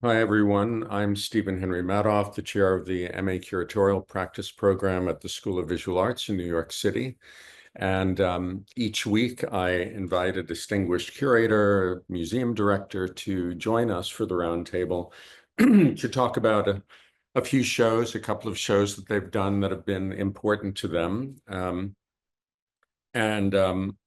Hi, everyone. I'm Stephen Henry Madoff, the chair of the MA Curatorial Practice Program at the School of Visual Arts in New York City. And each week I invite a distinguished curator, museum director to join us for the roundtable to talk about a few shows, a couple of shows that they've done that have been important to them.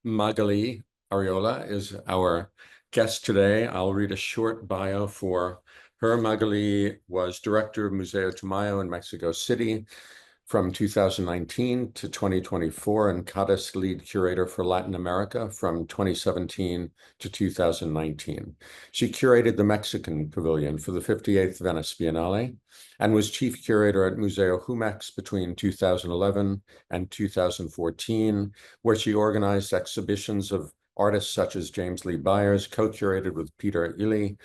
Magali Arriola is our guest today. I'll read a short bio for her. Magali was director of Museo Tamayo in Mexico City from 2019 to 2024, and Cades lead curator for Latin America from 2017 to 2019. She curated the Mexican Pavilion for the 58th Venice Biennale and was chief curator at Museo Jumex between 2011 and 2014, where she organized exhibitions of artists such as James Lee Byers, co-curated with Peter Illy,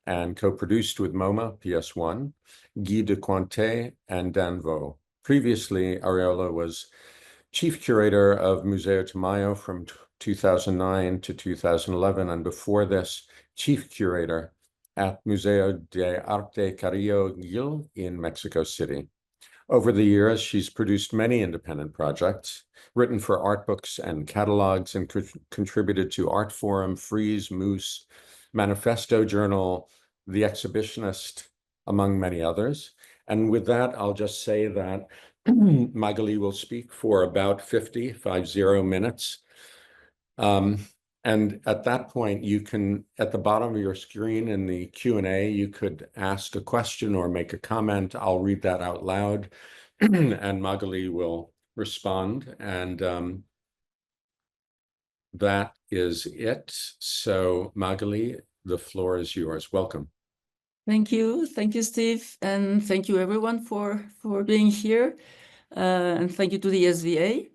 and co-produced with MoMA, PS1, Guy de Cointe, and Dan Vaux. Previously, Arriola was chief curator of Museo Tamayo from 2009 to 2011, and before this, chief curator at Museo de Arte Carrillo Gil in Mexico City. Over the years, she's produced many independent projects, written for art books and catalogs, and contributed to Artforum, Frieze, Moose, Manifesto Journal, The Exhibitionist, among many others. And with that, I'll just say that Magali will speak for about 50 minutes. And at that point, you can, at the bottom of your screen in the Q&A, you could ask a question or make a comment. I'll read that out loud and Magali will respond. And that is it. So Magali, the floor is yours. Welcome. Thank you, Steve, and thank you everyone for being here, and thank you to the SVA.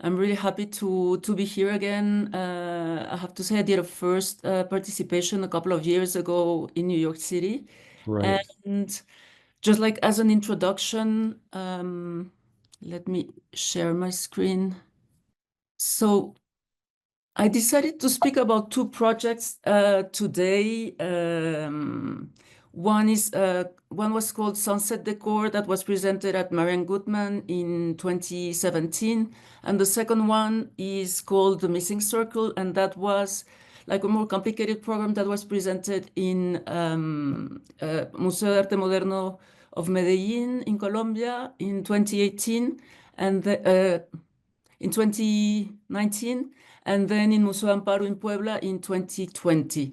I'm really happy to be here again. I have to say I did a first participation a couple of years ago in New York City, Right. and just like as an introduction, let me share my screen. So I decided to speak about two projects today. One was called Sunset Decor that was presented at Marian Goodman in 2017, and the second one is called The Missing Circle, and that was like a more complicated program that was presented in Museo de Arte Moderno of Medellin in Colombia in 2018, and in 2019, and then in Museo Amparo in Puebla in 2020.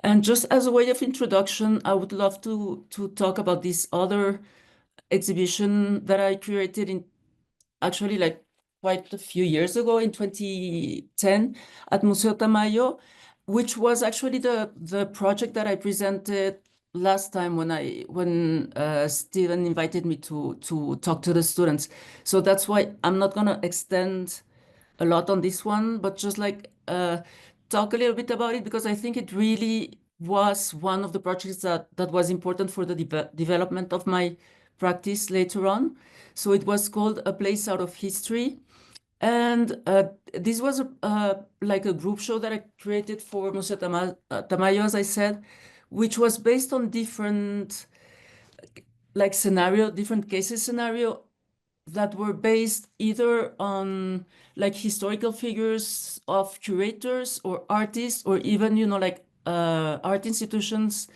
And just as a way of introduction, I would love to talk about this other exhibition that I created in actually like quite a few years ago in 2010 at Museo Tamayo, which was actually the project that I presented last time when Stephen invited me to talk to the students. So that's why I'm not gonna extend a lot on this one, but just like talk a little bit about it, because I think it really was one of the projects that was important for the development of my practice later on. So it was called A Place Out of History. And this was like a group show that I created for Museo Tamayo, as I said, which was based on different like different cases scenario that were based either on like historical figures of curators or artists, or even, like art institutions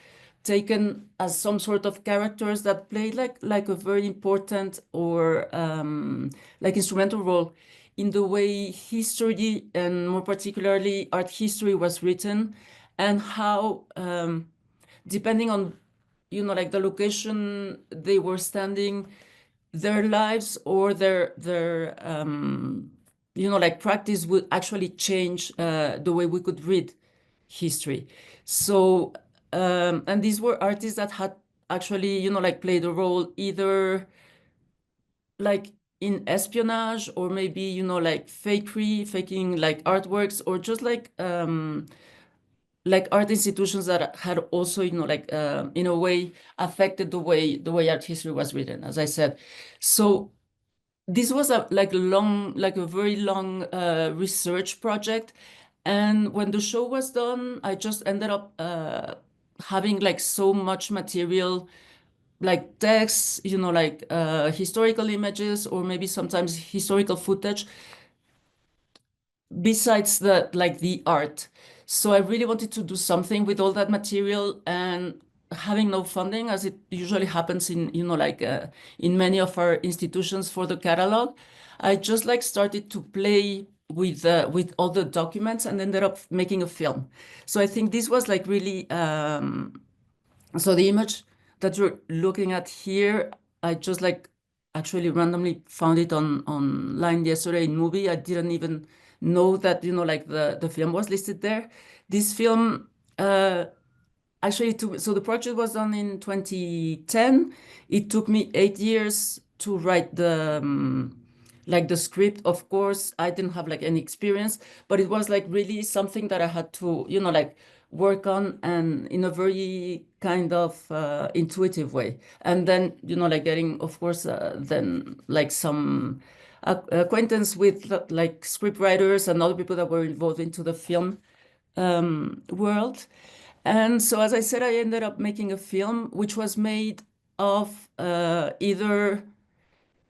taken as some sort of characters that played like a very important or like instrumental role in the way history, and more particularly art history, was written, and how depending on like the location they were standing, their lives or their like practice would actually change the way we could read history. So and these were artists that had actually like played a role either like in espionage, or maybe like faking like artworks, or just like art institutions that had also like in a way affected the way art history was written, as I said. So this was a very long research project, and when the show was done, I just ended up having like so much material, like texts, like historical images or maybe sometimes historical footage besides the art. So I really wanted to do something with all that material, and having no funding, as it usually happens in, in many of our institutions for the catalog, I just like started to play with all the documents and ended up making a film. So I think this was like really so the image that you're looking at here, I just like actually randomly found it on online yesterday in Movie. I didn't even know that, like the film was listed there. This film uh actually took, so the project was done in 2010. It took me 8 years to write the script. Of course, I didn't have like any experience, but it was like really something that I had to, like work on, and in a very kind of intuitive way. And then, like getting, of course, then like some acquaintance with like script writers and other people that were involved into the film world. And so, as I said, I ended up making a film which was made of either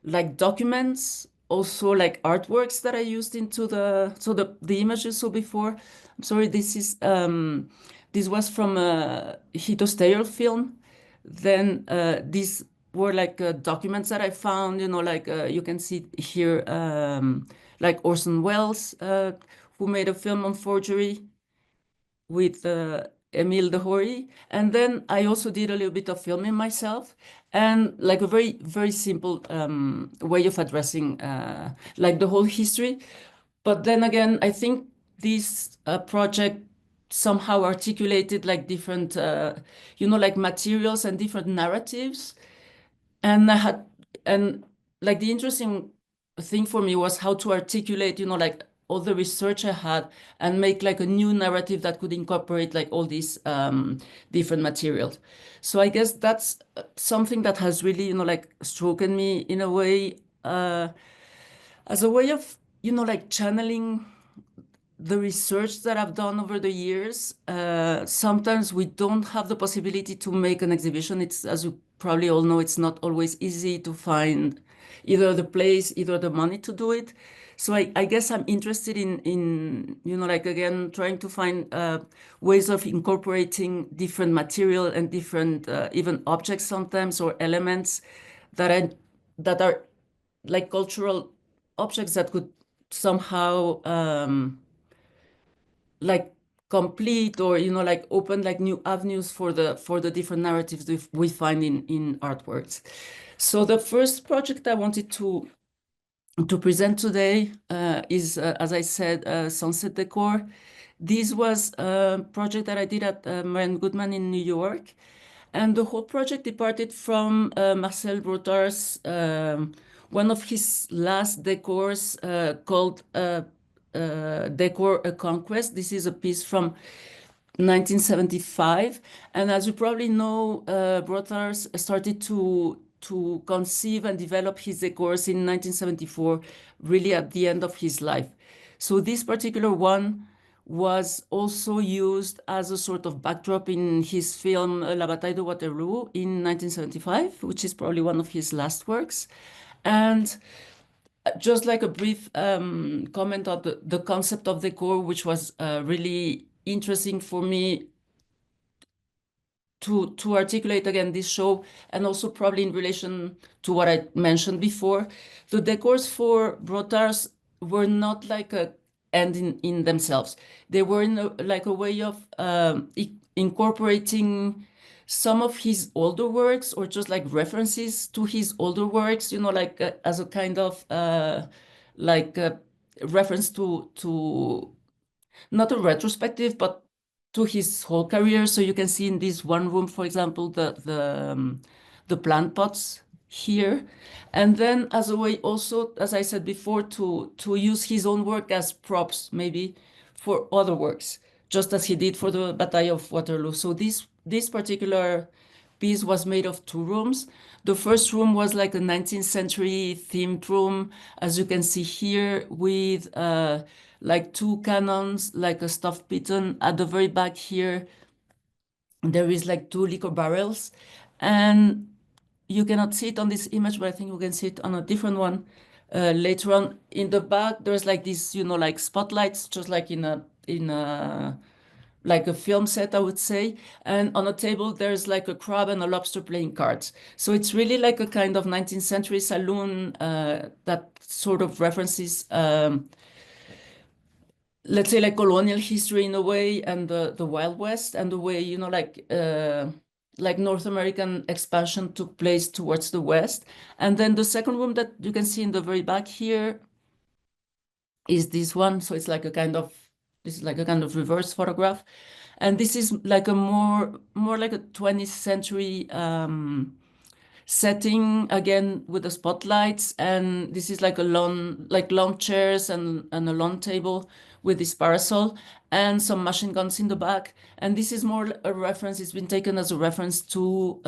like documents, also like artworks that I used into the images. So before, I'm sorry, this was from a Hito Steyr film. Then these were like documents that I found, like you can see here, like Orson Welles, who made a film on forgery with Emile de Hory. And then I also did a little bit of filming myself, and like a very, very simple way of addressing like the whole history. But then again, I think this project somehow articulated like different, like materials and different narratives. And I had, and like the interesting thing for me was how to articulate, like all the research I had and make like a new narrative that could incorporate like all these different materials. So I guess that's something that has really, like struck me in a way, as a way of, like channeling the research that I've done over the years. Sometimes we don't have the possibility to make an exhibition. It's, as you probably all know, it's not always easy to find either the place, either the money to do it. So I guess I'm interested in, like again, trying to find ways of incorporating different material and different even objects sometimes, or elements that that are like cultural objects that could somehow like complete, or like open like new avenues for the different narratives we find in artworks. So the first project I wanted to present today is, as I said, Sunset Decor. This was a project that I did at Marian Goodman in New York. And the whole project departed from Marcel Brotar's, one of his last decors called Decor A Conquest. This is a piece from 1975. And as you probably know, Brothers started to conceive and develop his decors in 1974, really at the end of his life. So this particular one was also used as a sort of backdrop in his film La Bataille de Waterloo in 1975, which is probably one of his last works. And just like a brief comment on the concept of decor, which was really interesting for me to articulate again this show, and also probably in relation to what I mentioned before. The decors for Brotars were not like a end in themselves. They were like a way of incorporating some of his older works, or just like references to his older works, like as a kind of like reference to not a retrospective, but to his whole career. So you can see in this one room, for example, the plant pots here. And then as a way also, as I said before, to use his own work as props, maybe for other works, just as he did for the Bataille of Waterloo. So this particular piece was made of two rooms. The first room was like a 19th century themed room, as you can see here, with like two cannons, like a stuffed pigeon at the very back here. there is like 2 liquor barrels, and you cannot see it on this image, but I think you can see it on a different one later on. In the back, there's like these, like spotlights, just like in a like a film set, I would say. And on a table, there's like a crab and a lobster playing cards. So it's really like a kind of 19th century saloon that sort of references, let's say, like colonial history in a way, and the Wild West, and the way, like North American expansion took place towards the West. And then the second room that you can see in the very back here is this one. So it's like this is like a kind of reverse photograph. And this is like a more like a 20th century setting, again with the spotlights. And this is like lawn chairs and a lawn table with this parasol and some machine guns in the back. And this is more a reference, it's been taken as a reference to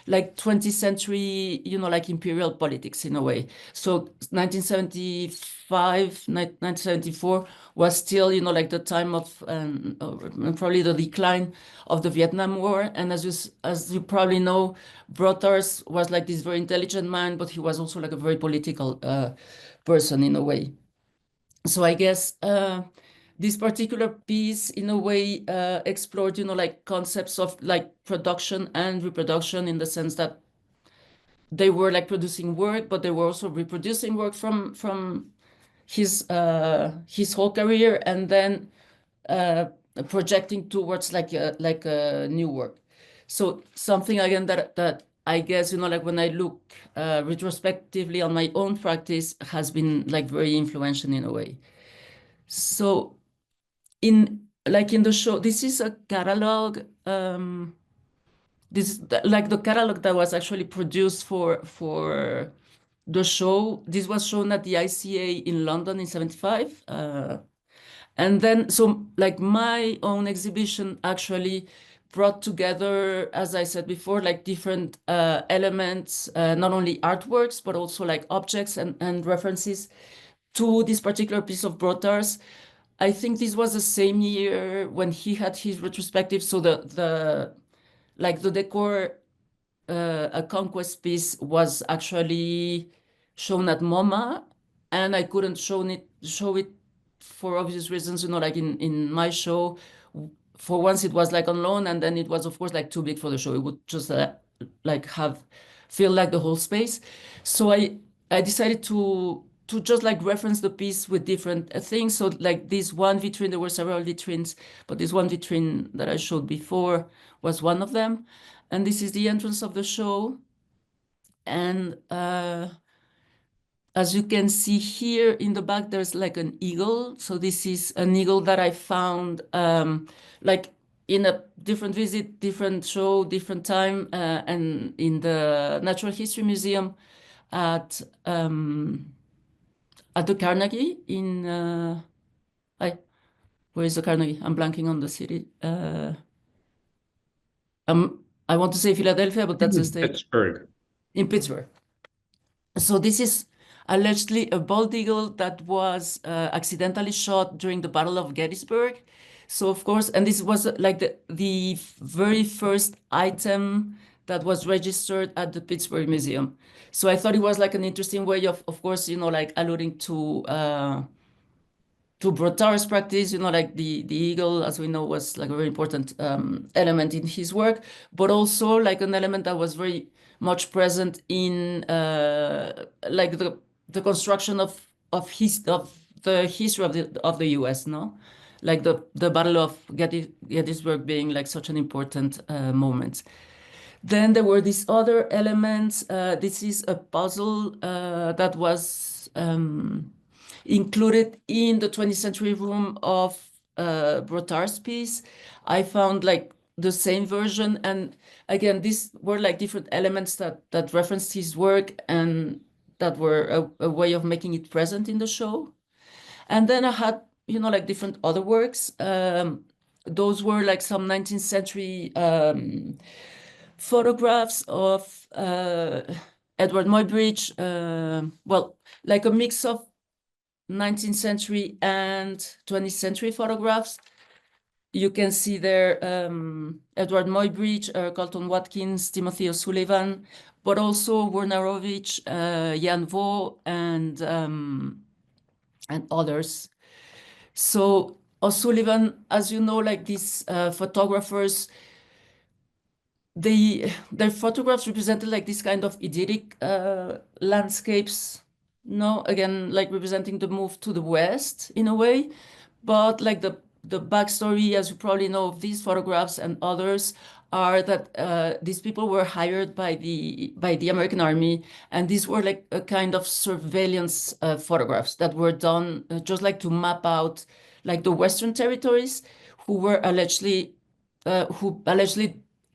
like 20th century, like imperial politics in a way. So 1975, 1974 was still, like the time of probably the decline of the Vietnam War. And as you probably know, Brothers was like this very intelligent man, but he was also like a very political person in a way. So I guess this particular piece in a way explored, like concepts of like production and reproduction, in the sense that they were like producing work, but they were also reproducing work from his whole career, and then projecting towards like a new work. So something again that I guess, like when I look retrospectively on my own practice, has been like very influential in a way. So in the show, this is a catalog. This is like the catalog that was actually produced for the show. This was shown at the ICA in London in 75. And then, so like my own exhibition actually brought together, as I said before, like different elements, not only artworks, but also like objects and references to this particular piece of Brotars. I think this was the same year when he had his retrospective. So the decor, a conquest piece, was actually shown at MoMA, and I couldn't show it for obvious reasons, like in my show. For once it was like on loan, and then it was of course like too big for the show. It would just like feel like the whole space. So I decided to just like reference the piece with different things. So like this one vitrine, there were several vitrines, but this one vitrine that I showed before was one of them. And this is the entrance of the show. And as you can see here in the back, there's like an eagle. So this is an eagle that I found like in a different visit, different show, different time, and in the Natural History Museum at the Carnegie in where is the Carnegie? I'm blanking on the city. I want to say Philadelphia, but that's the state. Pittsburgh. In Pittsburgh. So this is allegedly a bald eagle that was accidentally shot during the Battle of Gettysburg. So of course, and this was like the very first item that was registered at the Pittsburgh Museum. So I thought it was like an interesting way of course, like alluding to Brotar's practice, like the eagle, as we know, was like a very important element in his work, but also like an element that was very much present in like the construction of the history of the U.S. No, like the Battle of Gettysburg being like such an important moment. Then there were these other elements. This is a puzzle that was included in the 20th century room of Brotar's piece. I found like the same version. And again, these were like different elements that referenced his work and that were a way of making it present in the show. And then I had, like different other works. Those were like some 19th century photographs of Edward Muybridge, well, like a mix of 19th century and 20th century photographs. you can see there Edward Muybridge, Carlton Watkins, Timothy O'Sullivan, but also Wojnarowicz, Jan Vo, and others. So O'Sullivan, as you know, like these photographers, their photographs represented like this kind of idyllic landscapes, no, again, like representing the move to the West in a way. But like the backstory, as you probably know, of these photographs and others are that these people were hired by the American Army, and these were like a kind of surveillance photographs that were done just like to map out like the Western territories who allegedly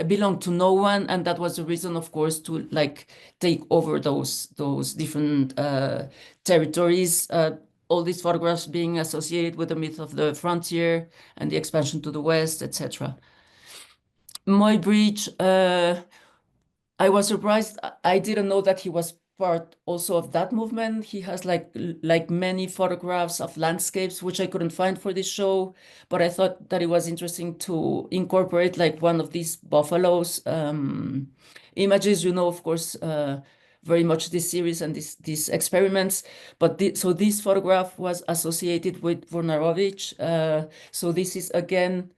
belonged to no one, and that was the reason, of course, to like take over those different territories. All these photographs being associated with the myth of the frontier and the expansion to the west, etc. Muybridge, I was surprised. I didn't know that he was part also of that movement. He has like many photographs of landscapes, which I couldn't find for this show, but I thought that it was interesting to incorporate like one of these buffaloes images. You know, of course, very much this series and these experiments. But so this photograph was associated with Wojnarowicz. So this is again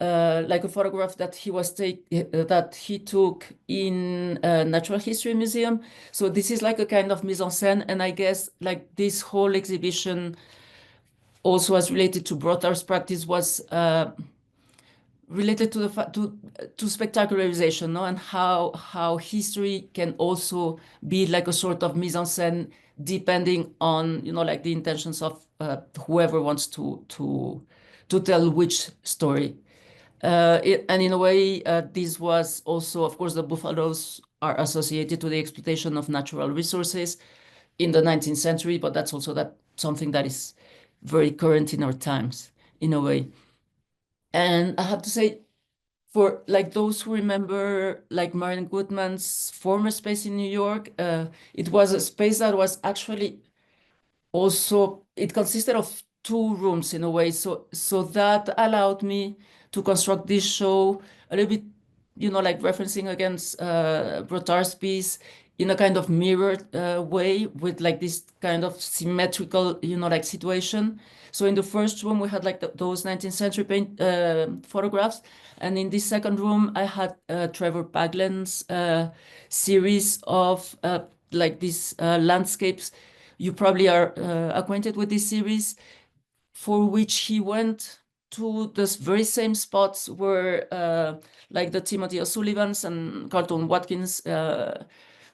like a photograph that he took in a Natural History Museum. So this is like a kind of mise en scène, and I guess like this whole exhibition also as related to Brothar's practice was related to to spectacularization, no, and how history can also be like a sort of mise en scène depending on, you know, like the intentions of whoever wants to tell which story. And in a way, this was also, of course, the buffaloes are associated to the exploitation of natural resources in the 19th century, but that's also something that is very current in our times, in a way. And I have to say, for like those who remember like Marian Goodman's former space in New York, it was a space that was actually also, it consisted of two rooms in a way. So that allowed me to construct this show a little bit, you know, like referencing against Brothar's piece in a kind of mirrored way with like this kind of symmetrical, you know, like situation. So in the first room, we had like those 19th century photographs. And in this second room, I had Trevor Paglen's series of like these landscapes. You probably are acquainted with this series, for which he went to the very same spots where like the Timothy O'Sullivans and Carlton Watkins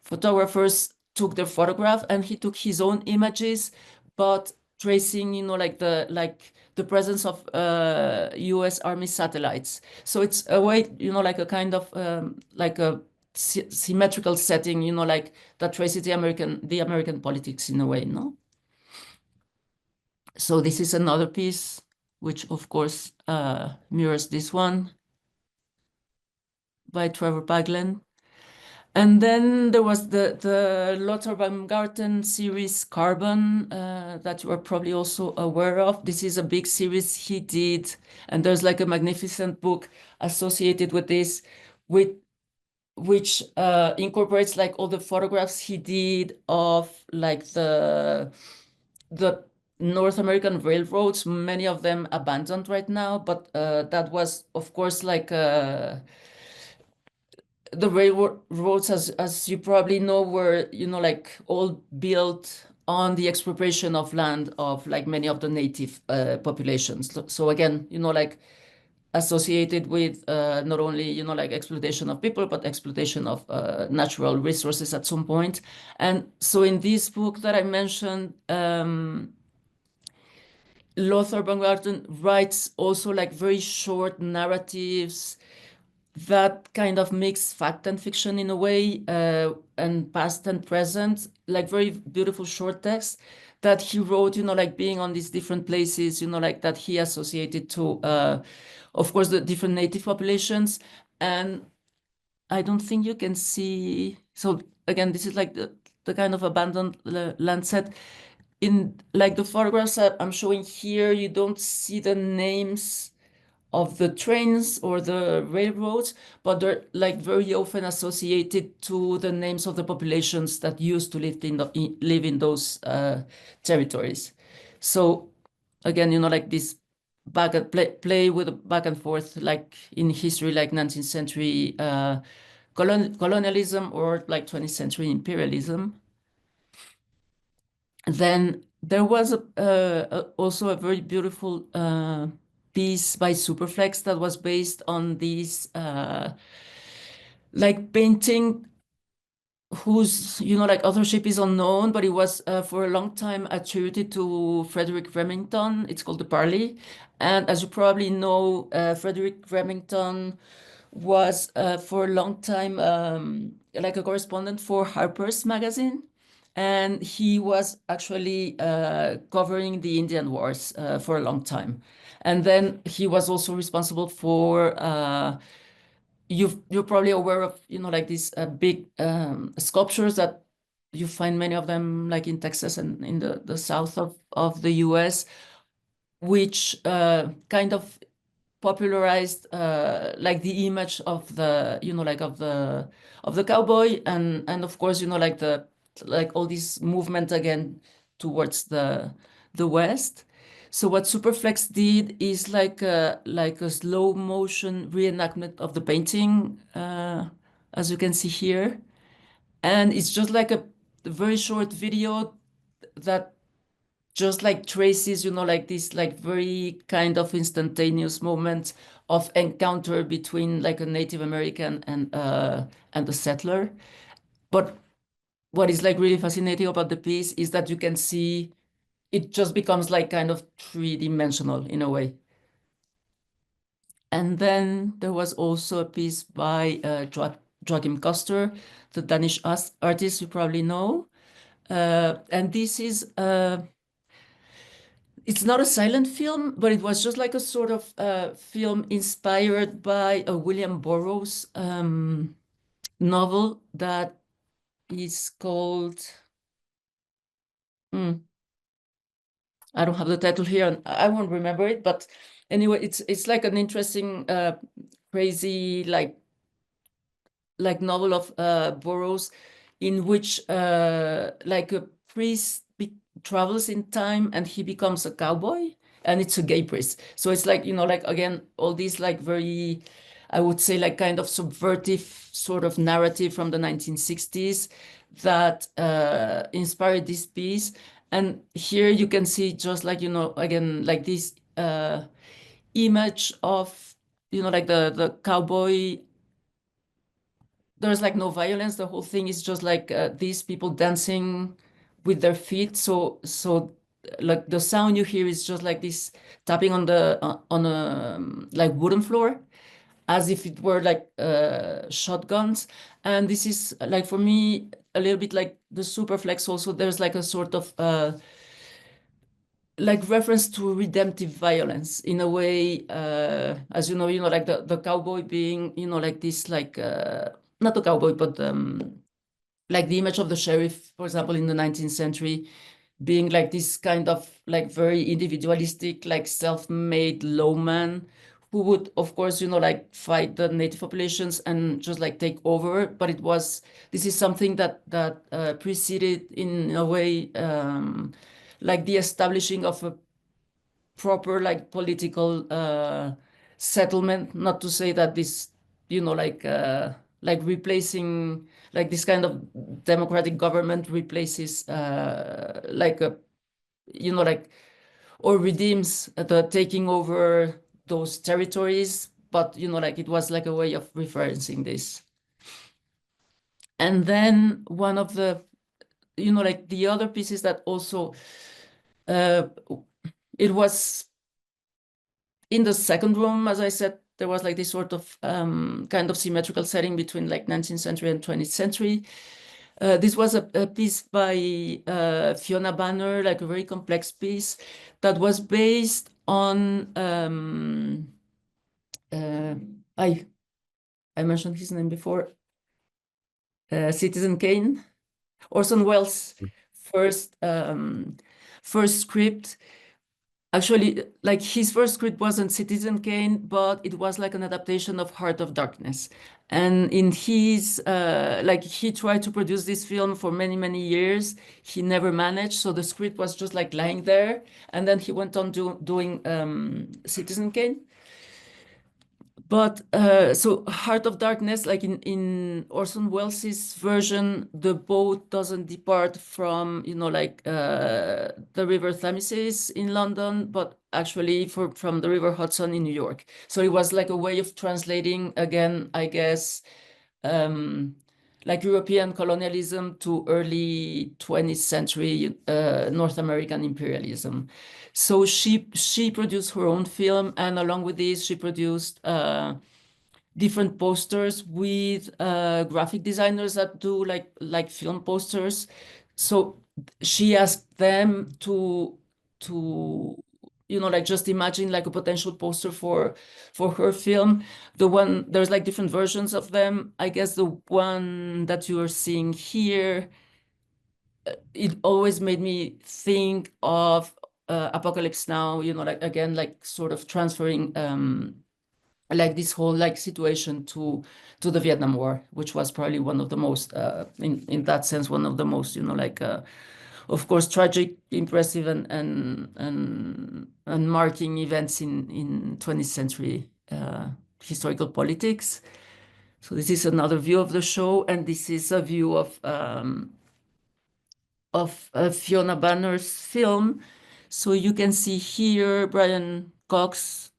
photographers took their photograph, and he took his own images, but tracing, you know, like the presence of US Army satellites. So it's a way, you know, like a kind of like a symmetrical setting, you know, like that traces the American politics in a way, no? So this is another piece, which of course mirrors this one by Trevor Paglen. And then there was the Lothar Baumgarten series Carbon that you are probably also aware of. This is a big series he did, and there's like a magnificent book associated with this, which incorporates like all the photographs he did of like the North American railroads, many of them abandoned right now, but that was, of course, like the railroads, as you probably know, were, you know, like all built on the expropriation of land of like many of the native populations. So again, you know, like associated with not only, you know, like exploitation of people, but exploitation of natural resources at some point. And so in this book that I mentioned, Lothar Baumgarten writes also like very short narratives that kind of mix fact and fiction in a way, and past and present, like very beautiful short text that he wrote, you know, like being on these different places, you know, like that he associated to, of course, the different native populations. And I don't think you can see. So again, this is like the kind of abandoned land set. In like the photographs that I'm showing here, you don't see the names of the trains or the railroads, but they're like very often associated to the names of the populations that used to live in those territories. So again, like this play with the back and forth, like in history, like 19th century colonialism or like 20th century imperialism. Then there was also a very beautiful piece by Superflex that was based on this like painting whose like authorship is unknown, but it was for a long time attributed to Frederick Remington. It's called The Parley. And as you probably know, Frederick Remington was for a long time like a correspondent for Harper's Magazine. And he was actually covering the Indian Wars for a long time. And then he was also responsible for you're probably aware of like these big sculptures that you find many of them like in Texas and in the south of the US, which kind of popularized like the image of the like of the cowboy and of course like the like all this movement again towards the West. So what Superflex did is like a slow motion reenactment of the painting, as you can see here, and it's just like a very short video that just like traces, like this like very kind of instantaneous moment of encounter between like a Native American and a settler. But what is like really fascinating about the piece is that you can see it just becomes like kind of three-dimensional in a way. And then there was also a piece by Joachim Koster, the Danish artist you probably know. And this is it's not a silent film, but it was just like a sort of film inspired by a William Burroughs novel that is called, I don't have the title here, and I won't remember it, but anyway, it's like an interesting, crazy, like novel of Burroughs, in which like a priest travels in time and he becomes a cowboy, and it's a gay priest. So it's like like again all these like very, I would say, like kind of subversive sort of narrative from the 1960s that inspired this piece. And here you can see just like again like this image of like the cowboy. There's like no violence. The whole thing is just like these people dancing with their feet. So like the sound you hear is just like this tapping on the on a like wooden floor, as if it were like shotguns. And this is like for me a little bit like the Superflex. Also, there's like a sort of like reference to redemptive violence in a way, as like the cowboy being like this like not the cowboy but like the image of the sheriff, for example, in the 19th century, being like this kind of like very individualistic, like self-made lawman who would, of course, like fight the native populations and just like take over. But this is something that preceded in a way like the establishing of a proper like political settlement. Not to say that this like replacing like this kind of democratic government replaces like a like or redeems the taking over those territories, but like it was like a way of referencing this. And then one of the like the other pieces that also it was in the second room, as I said, there was like this sort of kind of symmetrical setting between like 19th century and 20th century. This was a piece by Fiona Banner, like a very complex piece that was based on I mentioned his name before, Citizen Kane, Orson Welles' first first script, Actually, like his first script wasn't Citizen Kane, but it was like an adaptation of Heart of Darkness. And in his, like he tried to produce this film for many, many years. He never managed. So the script was just like lying there. And then he went on doing Citizen Kane. But so Heart of Darkness, like in Orson Welles' version, the boat doesn't depart from, like the River Thamesis in London, but actually from the River Hudson in New York. So it was like a way of translating again, I guess, like European colonialism to early 20th century North American imperialism. So she produced her own film, and along with this, she produced different posters with graphic designers that do like film posters. So she asked them to like just imagine like a potential poster for her film. There's like different versions of them. I guess the one that you are seeing here, it always made me think of Apocalypse Now, like again, like sort of transferring like this whole like situation to the Vietnam War, which was probably one of the most in that sense one of the most like of course tragic, impressive, and marking events in 20th century historical politics. So this is another view of the show, and this is a view of Fiona Banner's film. So you can see here Brian Cox.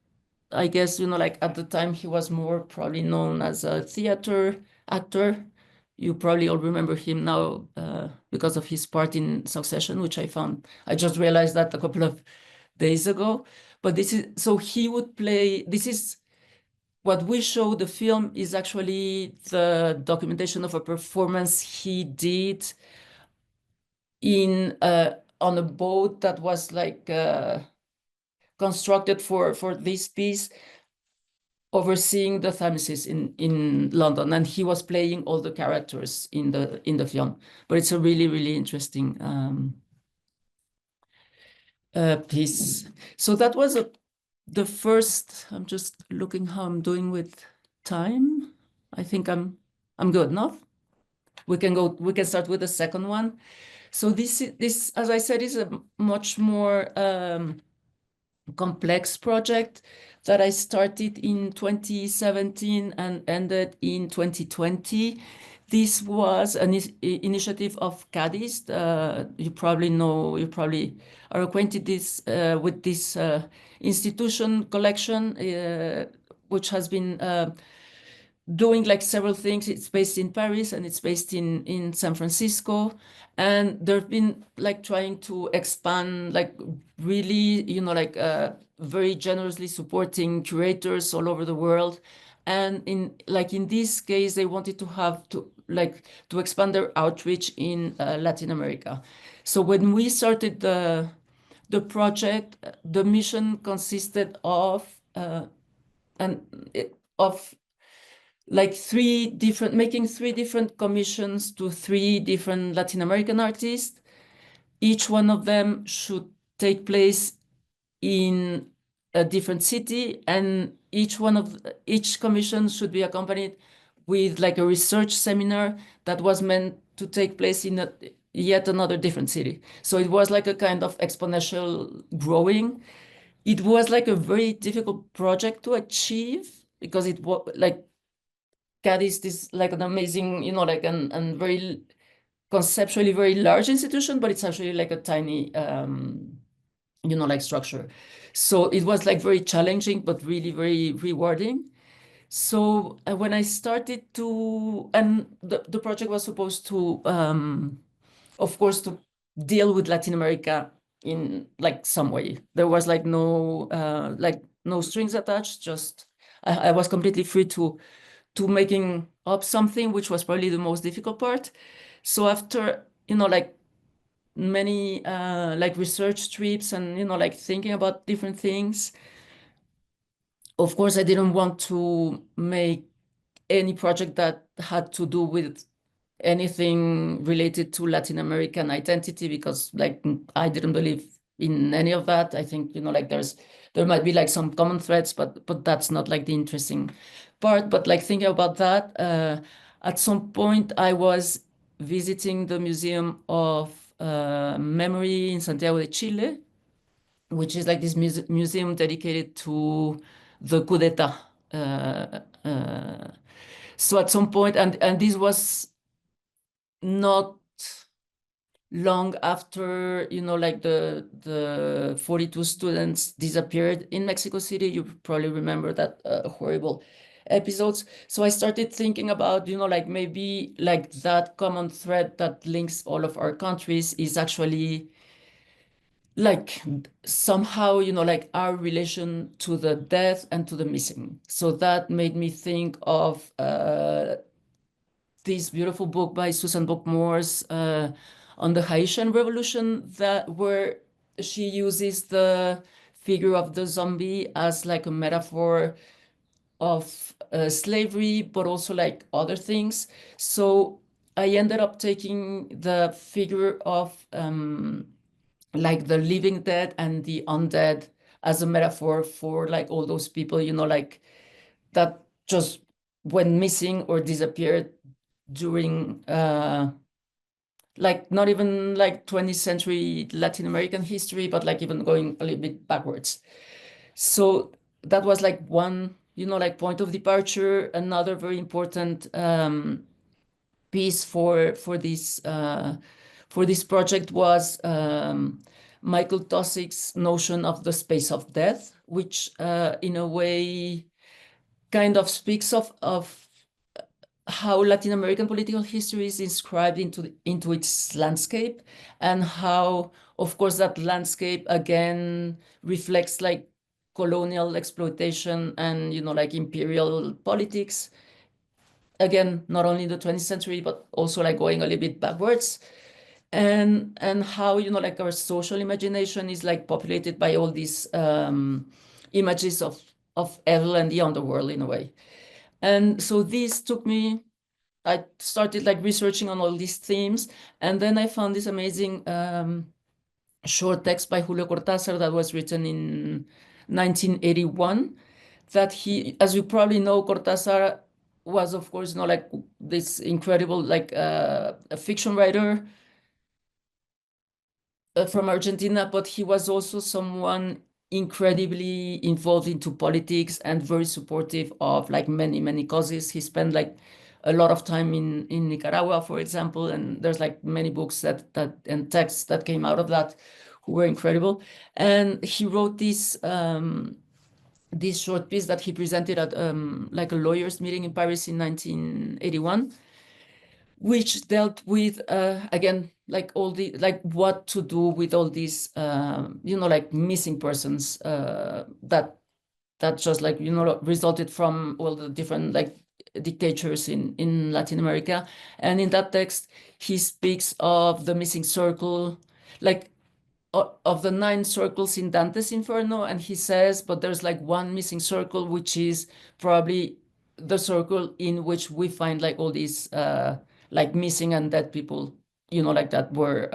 I guess, like at the time he was more probably known as a theater actor. You probably all remember him now because of his part in Succession, which I just realized that a couple of days ago. But so he would play, this is what we show. The film is actually the documentation of a performance he did in on a boat that was like constructed for this piece, overseeing the Thamesis in London, and he was playing all the characters in the film. But it's a really, really interesting piece. So that was the first. I'm just looking how I'm doing with time. I think I'm good. No, we can start with the second one. So this, as I said, is a much more complex project that I started in 2017 and ended in 2020. This was an initiative of Cadiz. You probably are acquainted with this institution collection, which has been doing like several things. It's based in Paris and it's based in San Francisco. And they've been like trying to expand, like really, like very generously supporting curators all over the world. And in this case, they wanted to expand their outreach in Latin America. So when we started the project, the mission consisted of like making three different commissions to three different Latin American artists. Each one of them should take place in a different city, and each commission should be accompanied with like a research seminar that was meant to take place in yet another different city. So it was like a kind of exponential growing. It was like a very difficult project to achieve because it was like Cadiz is like an amazing, like and very conceptually very large institution, but it's actually like a tiny, like structure. So it was like very challenging, but really very rewarding. So when I started and the project was supposed to, of course, to deal with Latin America in like some way. There was like no strings attached. Just I was completely free to making up something, which was probably the most difficult part. So after, like many like research trips and, like thinking about different things, of course, I didn't want to make any project that had to do with anything related to Latin American identity because like I didn't believe in any of that. I think, like there might be like some common threads, but that's not like the interesting part. But like thinking about that, at some point I was visiting the Museum of Memory in Santiago de Chile, which is like this museum dedicated to the coup d'etat. So at some point, and this was not long after, like the 42 students disappeared in Mexico City. You probably remember that horrible episodes. So I started thinking about, like maybe like that common thread that links all of our countries is actually like somehow, like our relation to the death and to the missing. So that made me think of this beautiful book by Susan Buck-Morss on the Haitian Revolution, where she uses the figure of the zombie as like a metaphor of slavery, but also like other things. So I ended up taking the figure of like the living dead and the undead as a metaphor for like all those people, like that just went missing or disappeared during like not even like 20th century Latin American history, but like even going a little bit backwards. So that was like one, like point of departure. Another very important piece for this project was Michael Tosik's notion of the space of death, which in a way kind of speaks of how Latin American political history is inscribed into its landscape, and how, of course, that landscape again reflects like colonial exploitation and like imperial politics. Again, not only in the 20th century, but also like going a little bit backwards, and how like our social imagination is like populated by all these images of evil and the underworld in a way. And so this took me, I started like researching on all these themes, and then I found this amazing short text by Julio Cortázar that was written in 1981. That he, as you probably know, Cortázar was, of course, like this incredible like a fiction writer from Argentina, but he was also someone incredibly involved into politics and very supportive of like many causes. He spent like a lot of time in Nicaragua, for example, and there's like many books that and texts that came out of that who were incredible. And he wrote this short piece that he presented at like a lawyers meeting in Paris in 1981, which dealt with again like all the like what to do with all these like missing persons that just like resulted from all the different like dictators in Latin America. And in that text he speaks of the missing circle, like of the 9 circles in Dante's Inferno, and he says, but there's like one missing circle, which is probably the circle in which we find like all these like missing and dead people, like that were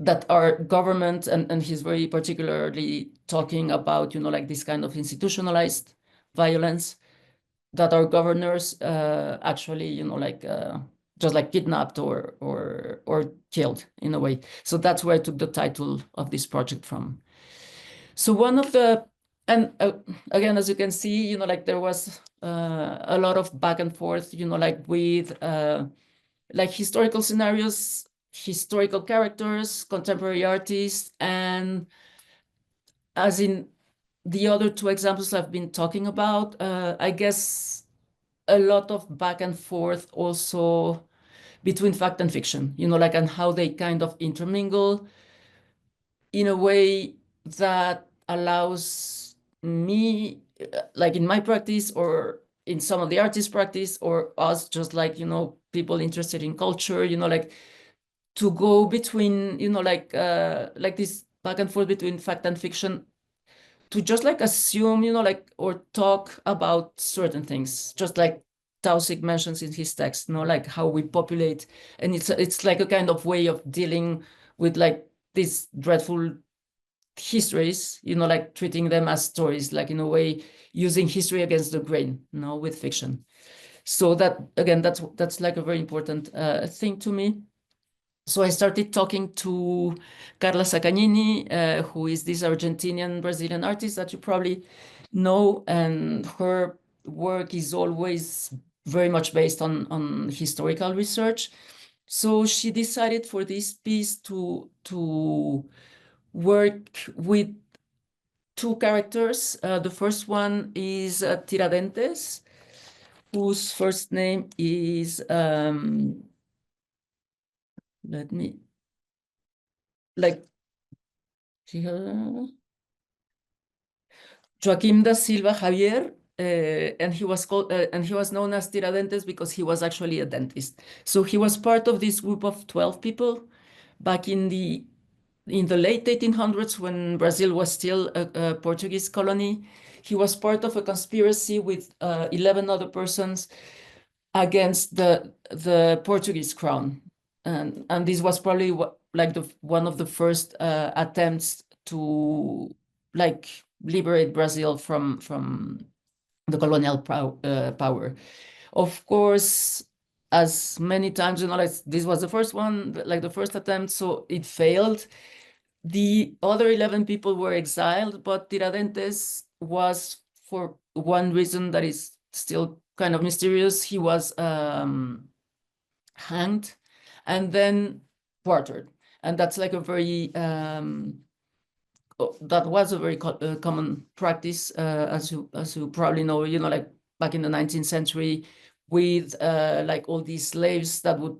that are government, and he's very particularly talking about like this kind of institutionalized violence that our governors actually like just like kidnapped or killed in a way. So that's where I took the title of this project from. So one of the, and again, as you can see, like there was a lot of back and forth, like with like historical scenarios, historical characters, contemporary artists, and as in the other 2 examples I've been talking about, I guess a lot of back and forth also between fact and fiction, like, and how they kind of intermingle in a way that allows me, like in my practice or in some of the artists' practice, or us just like, people interested in culture, like to go between, like this back and forth between fact and fiction, to just like assume, like, or talk about certain things, just like Tausig mentions in his text, like how we populate. And it's like a kind of way of dealing with like these dreadful histories, like treating them as stories, like in a way using history against the grain, with fiction. So that, again, that's like a very important thing to me. So I started talking to Carla Sacagnini, who is this Argentinian Brazilian artist that you probably know, and her work is always very much based on historical research. So she decided for this piece to work with two characters. The first one is Tiradentes, whose first name is let me like Joaquim da Silva Javier, and he was called and he was known as Tiradentes because he was actually a dentist. So he was part of this group of 12 people back in the late 1800s, when Brazil was still a Portuguese colony. He was part of a conspiracy with 11 other persons against the Portuguese crown, and this was probably one of the first attempts to liberate Brazil from the colonial power. Of course, as many times, this was the first one, the first attempt, so it failed. The other 11 people were exiled, but Tiradentes was, for one reason that is still kind of mysterious, he was hanged and then quartered. And that's like a very, that was a very common practice, as you probably know, like back in the 19th century, with all these slaves that would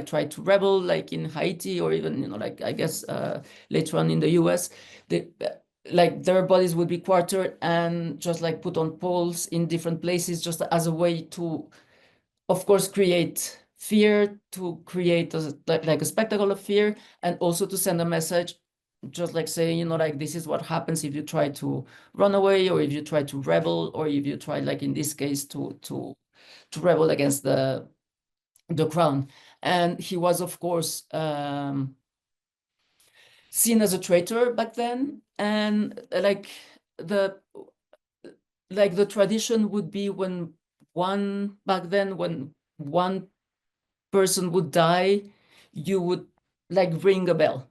try to rebel, like in Haiti, or even I guess later on in the US. Their bodies would be quartered and just put on poles in different places, just as a way to, of course, create fear, to create a spectacle of fear, and also to send a message, just saying, this is what happens if you try to run away, or if you try to rebel, or if you try, in this case, to rebel against the crown. And he was, of course, seen as a traitor back then. And the tradition would be when one person would die, you would ring a bell,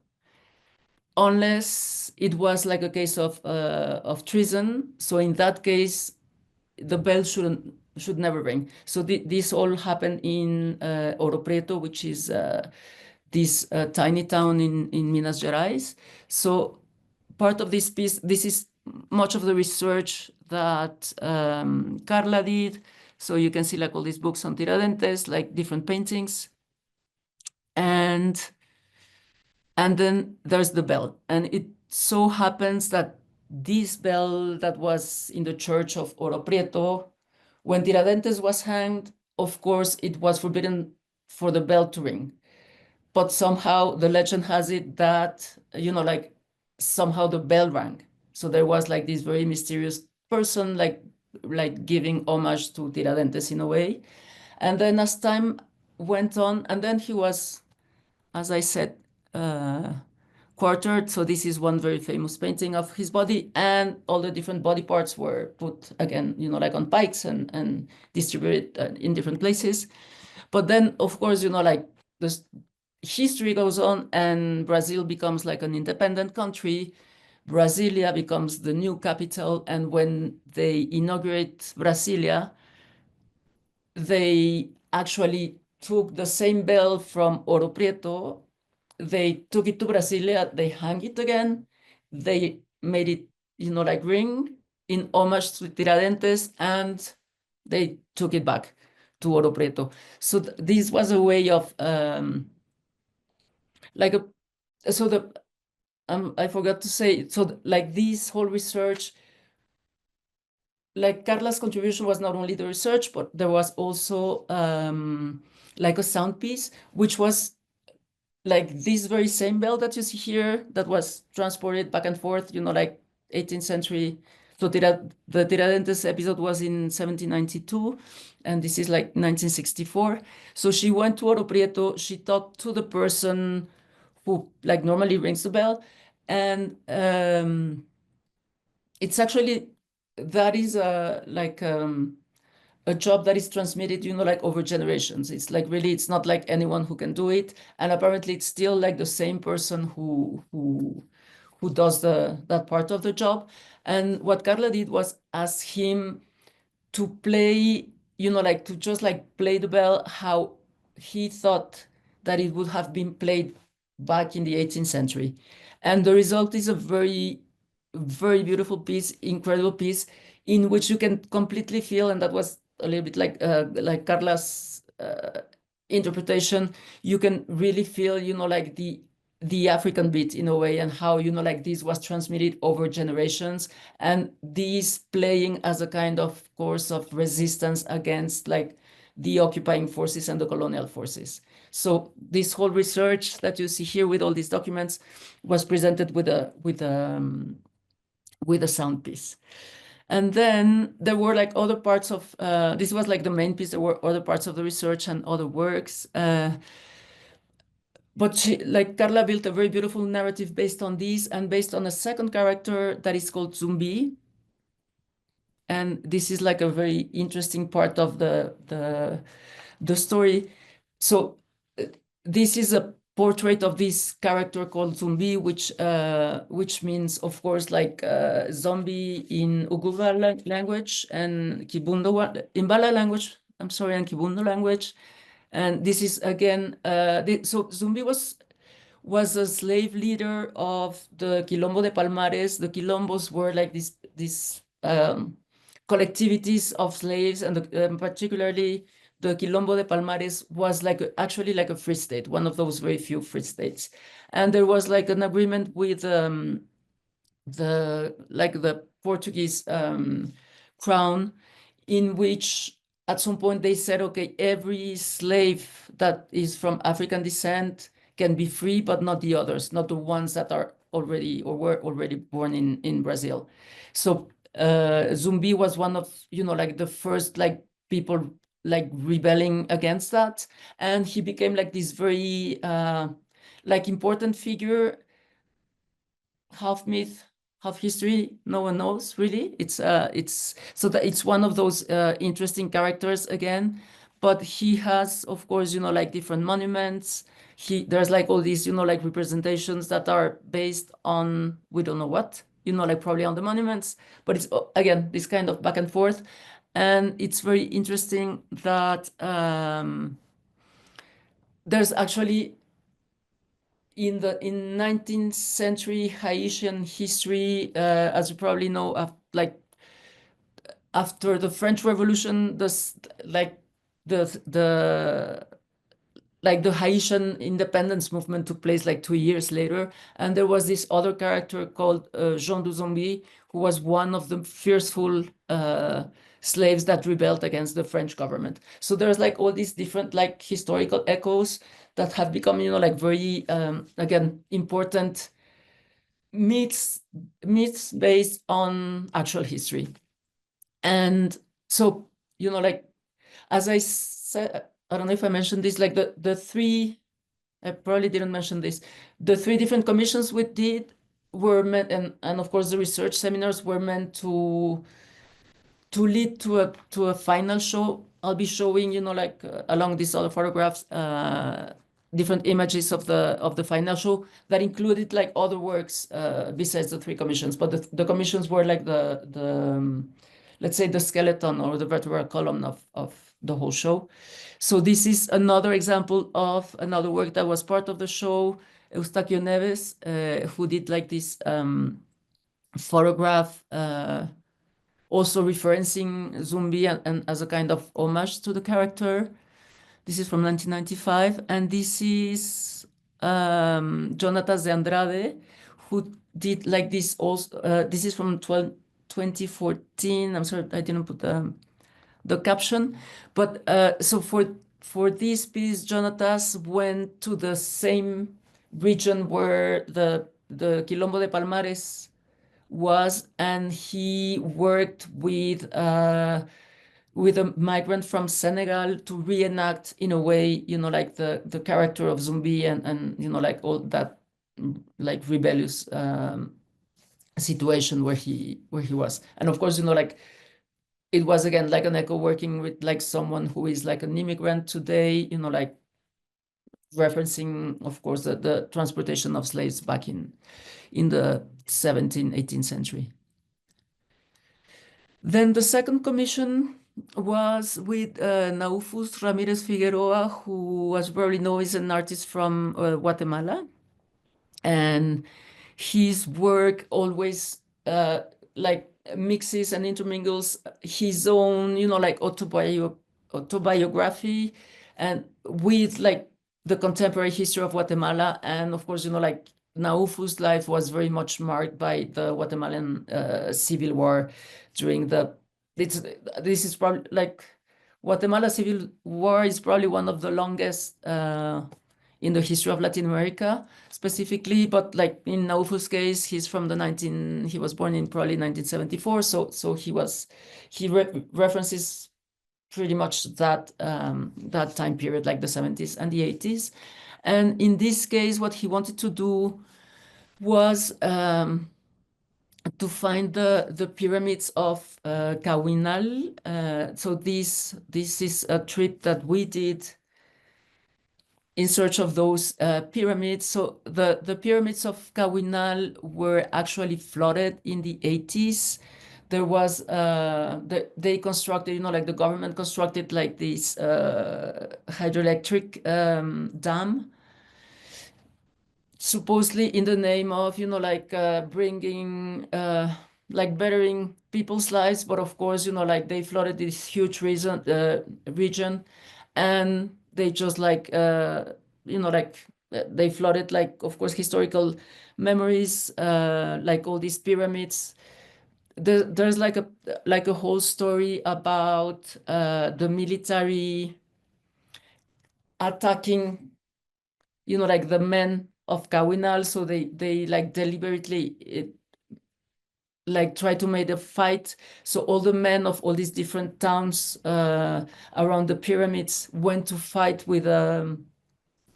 unless it was a case of treason. So in that case, the bell should never ring. So this all happened in Ouro Preto, which is this tiny town in Minas Gerais. So part of this piece, this is much of the research that Carla did. So you can see all these books on Tiradentes, different paintings. And then there's the bell. And it so happens that this bell that was in the church of Ouro Preto, when Tiradentes was hanged, of course, it was forbidden for the bell to ring. But somehow the legend has it that, somehow the bell rang. So there was this very mysterious person, giving homage to Tiradentes in a way. And then as time went on, and then he was, as I said, quartered. So this is one very famous painting of his body, and all the different body parts were put again, on pikes and distributed in different places. But then, of course, this history goes on, and Brazil becomes an independent country. Brasilia becomes the new capital, and when they inaugurate Brasilia, they actually took the same bell from Ouro Preto. They took it to Brasilia, they hung it again, they made it, ring in homage to Tiradentes, and they took it back to Ouro Preto. So this was a way of, I forgot to say, so this whole research, Carla's contribution was not only the research, but there was also a sound piece, which was this very same bell that you see here, that was transported back and forth, 18th century. So the Tiradentes episode was in 1792, and this is 1964. So she went to Ouro Preto, she talked to the person who like normally rings the bell. And it's actually, that is a job that is transmitted, like over generations. It's like really, it's not like anyone who can do it. And apparently it's still like the same person who does that part of the job. And what Carla did was ask him to play, like to just like play the bell how he thought that it would have been played back in the 18th century. And the result is a very, very beautiful piece, incredible piece, in which you can completely feel, and that was a little bit like Carla's interpretation, you can really feel, like the African beat in a way, and how, like this was transmitted over generations, and this playing as a kind of course of resistance against like the occupying forces and the colonial forces. So this whole research that you see here with all these documents was presented with a sound piece. And then there were like other parts of, this was like the main piece, there were other parts of the research and other works. But like Carla built a very beautiful narrative based on this, and based on a second character that is called Zumbi. And this is like a very interesting part of the story. So this is a portrait of this character called Zumbi, which means, of course, like zombie in Uguva language and Kibundo Imbala language. I'm sorry, and Kibundo language. And this is again, so Zumbi was a slave leader of the Quilombo de Palmares. The Quilombos were like these collectivities of slaves, and particularly the Quilombo de Palmares was like actually like a free state, one of those very few free states. And there was like an agreement with the Portuguese crown, in which at some point they said, okay, every slave that is from African descent can be free, but not the others, not the ones that are already or were already born in Brazil. So Zumbi was one of, like the first like people like rebelling against that. And he became like this very like important figure, half myth, half history. No one knows really. It's so that it's one of those interesting characters again. But he has, of course, like different monuments. There's like all these, like representations that are based on we don't know what, like probably on the monuments. But it's again this kind of back and forth, and it's very interesting that there's actually in 19th century Haitian history, as you probably know, like after the French Revolution, the like the Haitian independence movement took place like 2 years later, and there was this other character called Jean du Zombie, who was one of the fearful slaves that rebelled against the French government. So there's like all these different like historical echoes that have become, like very again important myths based on actual history. And so, like as I said, I don't know if I mentioned this, like the three, I probably didn't mention this, the three different commissions we did were meant, and of course the research seminars were meant to lead to a final show. I'll be showing, like along these other photographs, different images of the final show that included like other works besides the three commissions. But the commissions were like the let's say the skeleton or the vertebral column of the whole show. So this is another example of another work that was part of the show, Eustaquio Neves, who did like this photograph, also referencing Zumbi and as a kind of homage to the character. This is from 1995, and this is Jonatas de Andrade, who did like this also. This is from 2014. I'm sorry, I didn't put the caption, but so for this piece, Jonatas went to the same region where the Quilombo de Palmares was, and he worked with with a migrant from Senegal to reenact in a way, like the character of Zumbi and like all that like rebellious situation where he was. And of course, like it was again like an echo working with like someone who is like an immigrant today, like referencing, of course, the transportation of slaves back in the 17th, 18th century. Then the second commission was with Naufus Ramirez Figueroa, who was probably known as an artist from Guatemala. And his work always like mixes and intermingles his own, like autobiography and with like the contemporary history of Guatemala. And of course, like Naufus' life was very much marked by the Guatemalan civil war during this is probably like Guatemala civil war is probably one of the longest in the history of Latin America specifically, but like in Naufus' case, he was born in probably 1974. So he references pretty much that time period, like the 70s and the 80s. And in this case, what he wanted to do was to find the pyramids of Cahuinal. So this is a trip that we did in search of those pyramids. So the pyramids of Cahuinal were actually flooded in the 80s. There was they constructed, like the government constructed like this hydroelectric dam, supposedly in the name of, like bringing like bettering people's lives. But of course, like they flooded this huge region, and they just like like they flooded, like, of course, historical memories, like all these pyramids. There's like a whole story about the military attacking, like the men of Cahuinal. So they like deliberately like try to make a fight. So all the men of all these different towns around the pyramids went to fight with the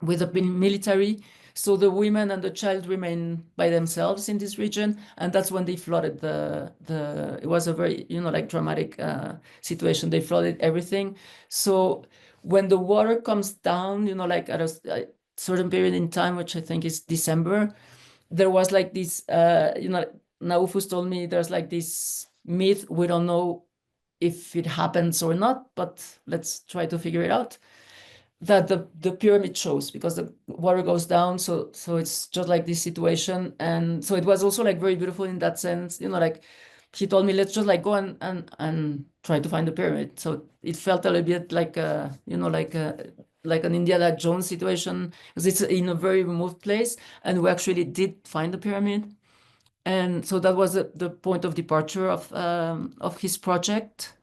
military. So the women and the child remain by themselves in this region, and that's when they flooded it was a very, like dramatic situation. They flooded everything. So when the water comes down, like at a certain period in time, which I think is December, there was like this, Naufus told me there's like this myth. We don't know if it happens or not, but let's try to figure it out, that the pyramid shows because the water goes down. So it's just like this situation. And so it was also like very beautiful in that sense, like he told me, let's just like go and try to find the pyramid. So it felt a little bit like like an Indiana Jones situation, because it's in a very remote place, and we actually did find the pyramid. And so that was the point of departure of his project.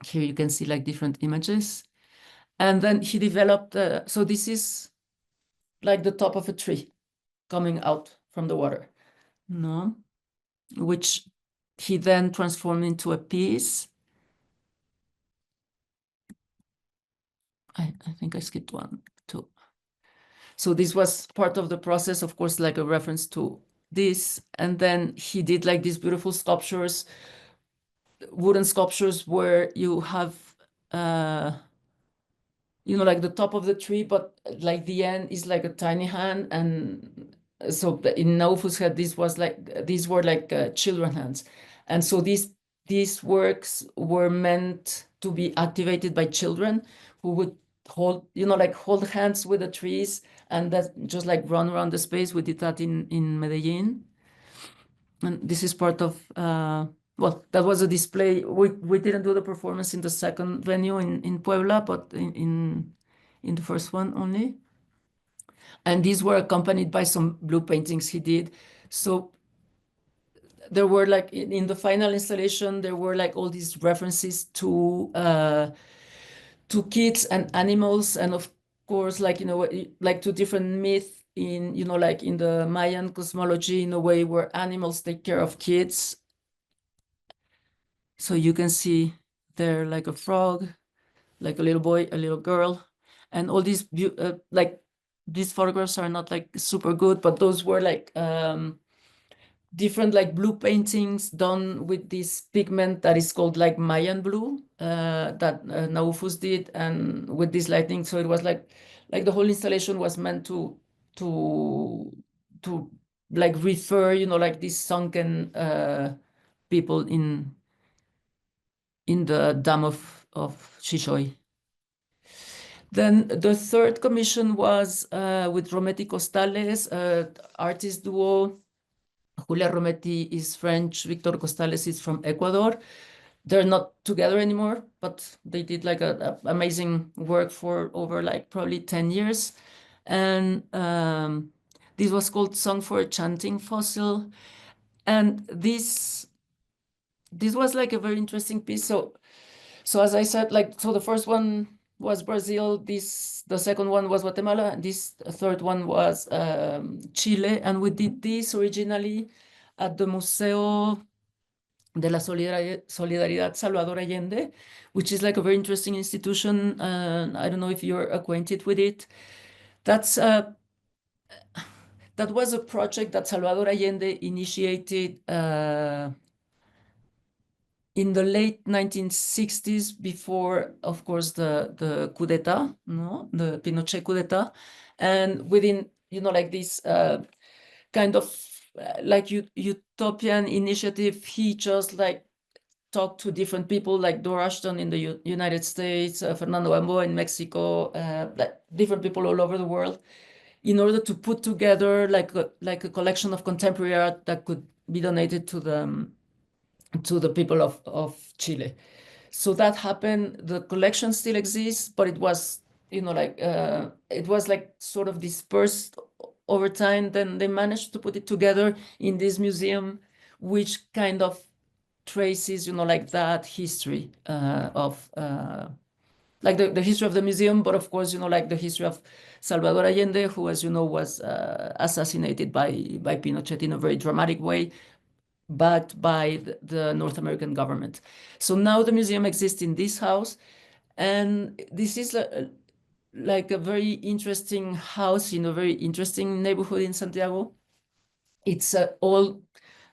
Here you can see like different images. And then he developed, so this is like the top of a tree coming out from the water, no, which he then transformed into a piece. I think I skipped one, too. So this was part of the process, of course, like a reference to this. And then he did like these beautiful sculptures, wooden sculptures, where you have like the top of the tree, but like the end is like a tiny hand. And so in Naufus' head, these were like children hands. And so these works were meant to be activated by children who would hold hands with the trees and that just like run around the space. We did that in Medellin. And this is part of well, that was a display. We didn't do the performance in the second venue in Puebla, but in the first one only. And these were accompanied by some blue paintings he did. So there were like in the final installation, there were like all these references to kids and animals, and of course, like like to different myths in like in the Mayan cosmology, in a way where animals take care of kids. So you can see there like a frog, like a little boy, a little girl, and all these like these photographs are not like super good, but those were like different like blue paintings done with this pigment that is called like Mayan blue that Naufus did, and with this lighting. So it was like the whole installation was meant to to like refer, you know, like these sunken people in the dam of Shishoy. Then the third commission was with Rometti Costales, artist duo. Julia Rometti is French, Victor Costales is from Ecuador. They're not together anymore, but they did like a amazing work for over like probably 10 years. And this was called Song for a Chanting Fossil. And this was like a very interesting piece. So as I said, like, so the first one was Brazil, the second one was Guatemala, and this third one was Chile. And we did this originally at the Museo de la Solidaridad Salvador Allende, which is like a very interesting institution. I don't know if you're acquainted with it. That was a project that Salvador Allende initiated in the late 1960s, before, of course, the coup d'etat, no, the Pinochet coup d'etat, and within, you know, like this kind of like utopian initiative, he just like talked to different people, like Dora Ashton in the United States, Fernando Gamboa in Mexico, like different people all over the world, in order to put together like a collection of contemporary art that could be donated to the people of Chile. So that happened. The collection still exists, but it was, you know, like it was like sort of dispersed over time. Then they managed to put it together in this museum, which kind of traces, you know, like that history of like the history of the museum, but of course, you know, like the history of Salvador Allende, who, as you know, was assassinated by Pinochet in a very dramatic way, backed by the North American government. So now the museum exists in this house, and this is like a very interesting house in a very interesting neighborhood in Santiago. It's all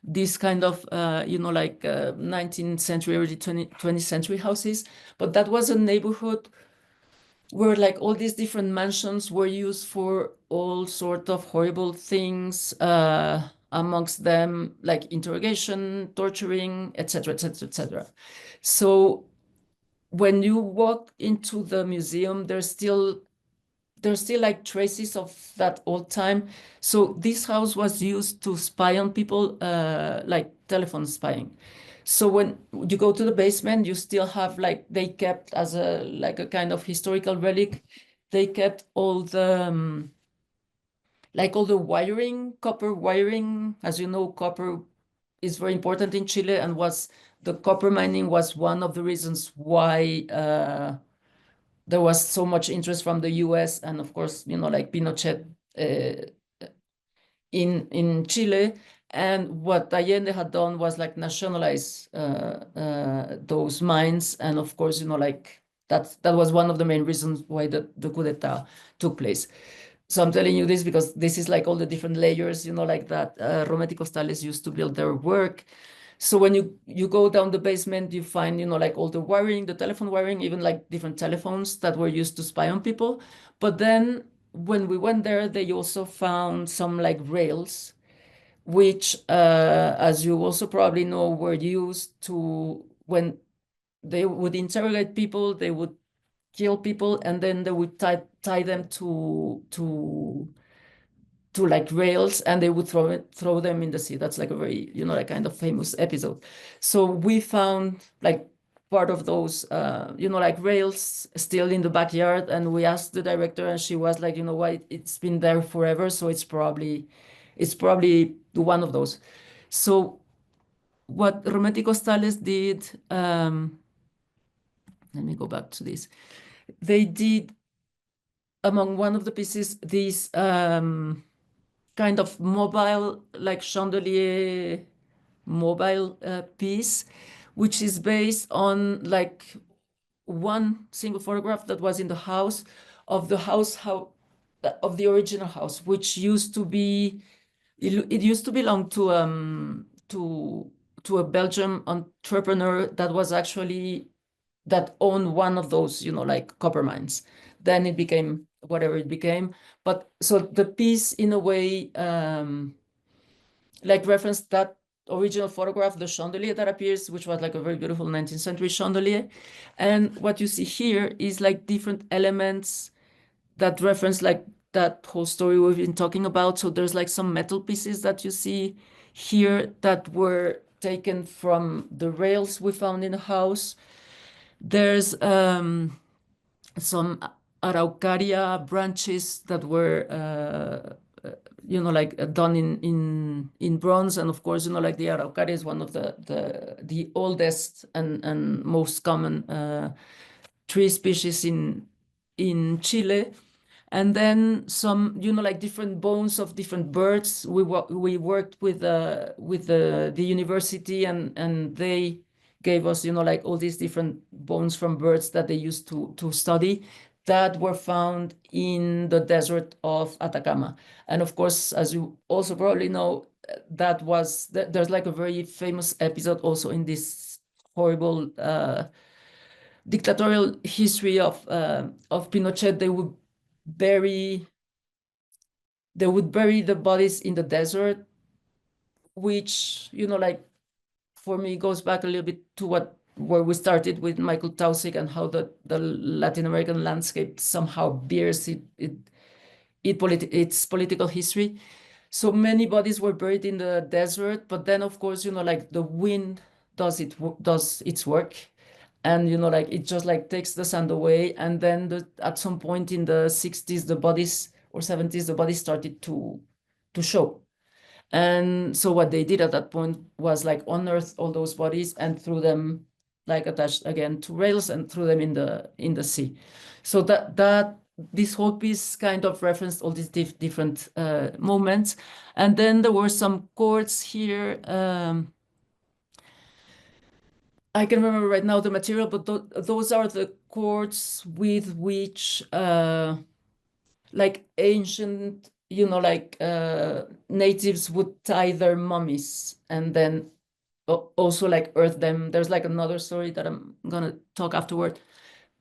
this kind of, you know, like 19th century, early 20th century houses. But that was a neighborhood where like all these different mansions were used for all sort of horrible things, amongst them like interrogation, torturing, etc., etc., etc. So when you walk into the museum, there's still like traces of that old time. So this house was used to spy on people, like telephone spying. So when you go to the basement, you still have like, they kept as a like a kind of historical relic, they kept all the like all the wiring, copper wiring. As you know, copper is very important in Chile, and the copper mining was one of the reasons why there was so much interest from the US, and of course, you know, like Pinochet in Chile. And what Allende had done was like nationalize those mines. And of course, you know, like that was one of the main reasons why the coup d'etat took place. So I'm telling you this because this is like all the different layers, you know, like that Rometti Costales used to build their work. So when you go down the basement, you find, you know, like all the wiring, the telephone wiring, even like different telephones that were used to spy on people. But then when we went there, they also found some like rails, which, as you also probably know, were used to, when they would interrogate people, they would kill people, and then they would tie them to like rails, and they would throw them in the sea. That's like a very, you know, like kind of famous episode. So we found like part of those, you know, like rails still in the backyard, and we asked the director, and she was like, you know what, it's been there forever, so it's probably one of those. So what Rometti Costales did, let me go back to this. They did, among one of the pieces, this kind of mobile, like chandelier mobile piece, which is based on like one single photograph that was in the house of how of the original house, which used to be it used to belong to a Belgian entrepreneur that was actually that owned one of those, like copper mines. Then it became whatever it became. But so the piece, in a way, like referenced that original photograph, the chandelier that appears, which was like a very beautiful 19th century chandelier. And what you see here is like different elements that reference like that whole story we've been talking about. So there's like some metal pieces that you see here that were taken from the rails we found in the house. There's some araucaria branches that were like done in bronze. And of course, like the araucaria is one of the oldest and most common tree species in Chile. And then some, like different bones of different birds. We worked with the university, and they gave us, like all these different bones from birds that they used to study, that were found in the desert of Atacama. And of course, as you also probably know, there's like a very famous episode also in this horrible dictatorial history of Pinochet. Bury they would bury the bodies in the desert, which, like, for me goes back a little bit to where we started with Michael Taussig, and how the Latin American landscape somehow bears its political history. So many bodies were buried in the desert, but then of course, like the wind does its work, and like it just like takes the sand away. And then at some point in the 60s, the bodies, or 70s, the bodies started to show. And so what they did at that point was like unearth all those bodies and threw them, like attached again to rails, and threw them in the sea. So that this whole piece kind of referenced all these different moments. And then there were some chords here. I can remember right now the material, but those are the chords with which like ancient, like natives would tie their mummies, and then also like earth them. There's like another story that I'm gonna talk afterward.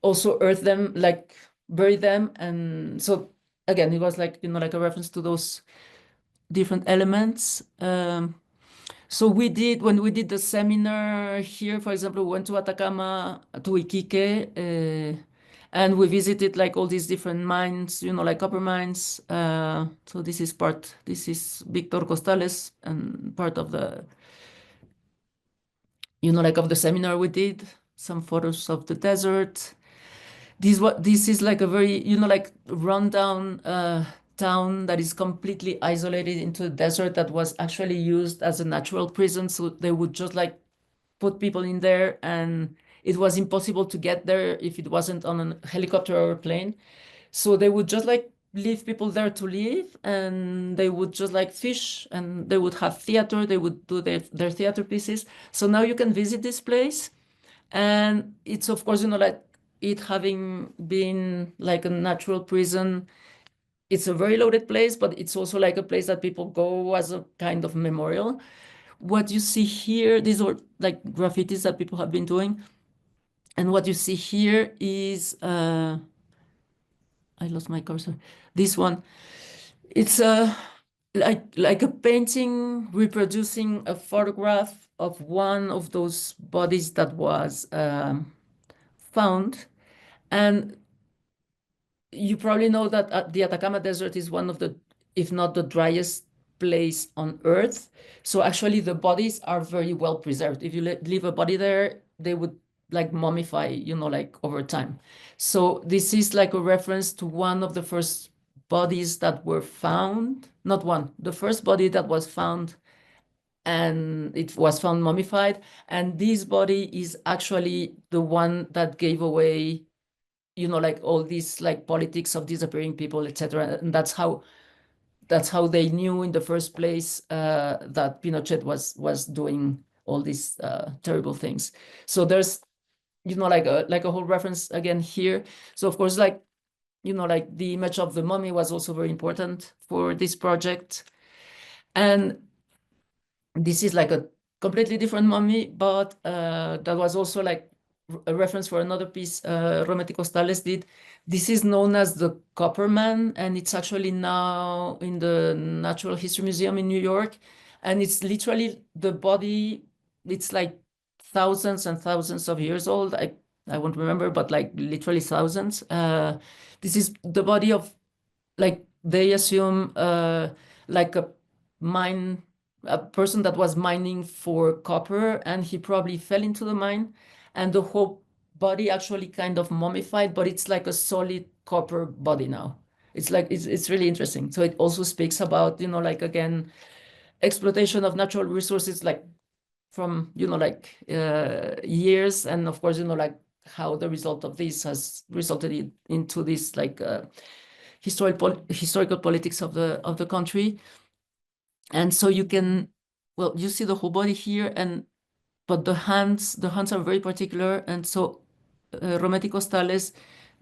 Also earth them, like bury them. And so again, it was like, like a reference to those different elements. So when we did the seminar here, for example, we went to Atacama, to Iquique, and we visited like all these different mines, like copper mines. So this is Victor Costales, and part of the, like of the seminar we did, some photos of the desert. This is like a very, like rundown town that is completely isolated into the desert, that was actually used as a natural prison. So they would just like put people in there, and it was impossible to get there if it wasn't on a helicopter or a plane. So they would just like leave people there to live, and they would just like fish, and they would have theater. They would do their theater pieces. So now you can visit this place. And it's, of course, like it having been like a natural prison, it's a very loaded place, but it's also like a place that people go as a kind of memorial. What you see here, these are like graffitis that people have been doing. And what you see here is, I lost my cursor. This one, it's like a painting reproducing a photograph of one of those bodies that was found. And you probably know that the Atacama Desert is one of the, if not the driest place on Earth. So actually the bodies are very well preserved. If you leave a body there, they would like mummify, like over time. So this is like a reference to one of the first bodies that were found. Not one, the first body that was found, and it was found mummified. And this body is actually the one that gave away, like all these like politics of disappearing people, etc. And that's how they knew in the first place that Pinochet was doing all these terrible things. So there's, you know, like a whole reference again here. So of course, like, you know, like the image of the mummy was also very important for this project. And this is like a completely different mummy, but that was also like a reference for another piece Rometty Costales did. This is known as the Copper Man, and it's actually now in the Natural History Museum in New York. And it's literally the body, it's like thousands and thousands of years old. I won't remember, but like literally thousands. This is the body of, like, they assume like a person that was mining for copper, and he probably fell into the mine, and the whole body actually kind of mummified, but it's like a solid copper body now. It's like, it's really interesting. So it also speaks about, you know, like, again, exploitation of natural resources, like from, you know, like years, and of course, you know, like how the result of this has resulted into this like historical politics of the country. And so you can, well, you see the whole body here, and but the hands are very particular. And so Rometty Costales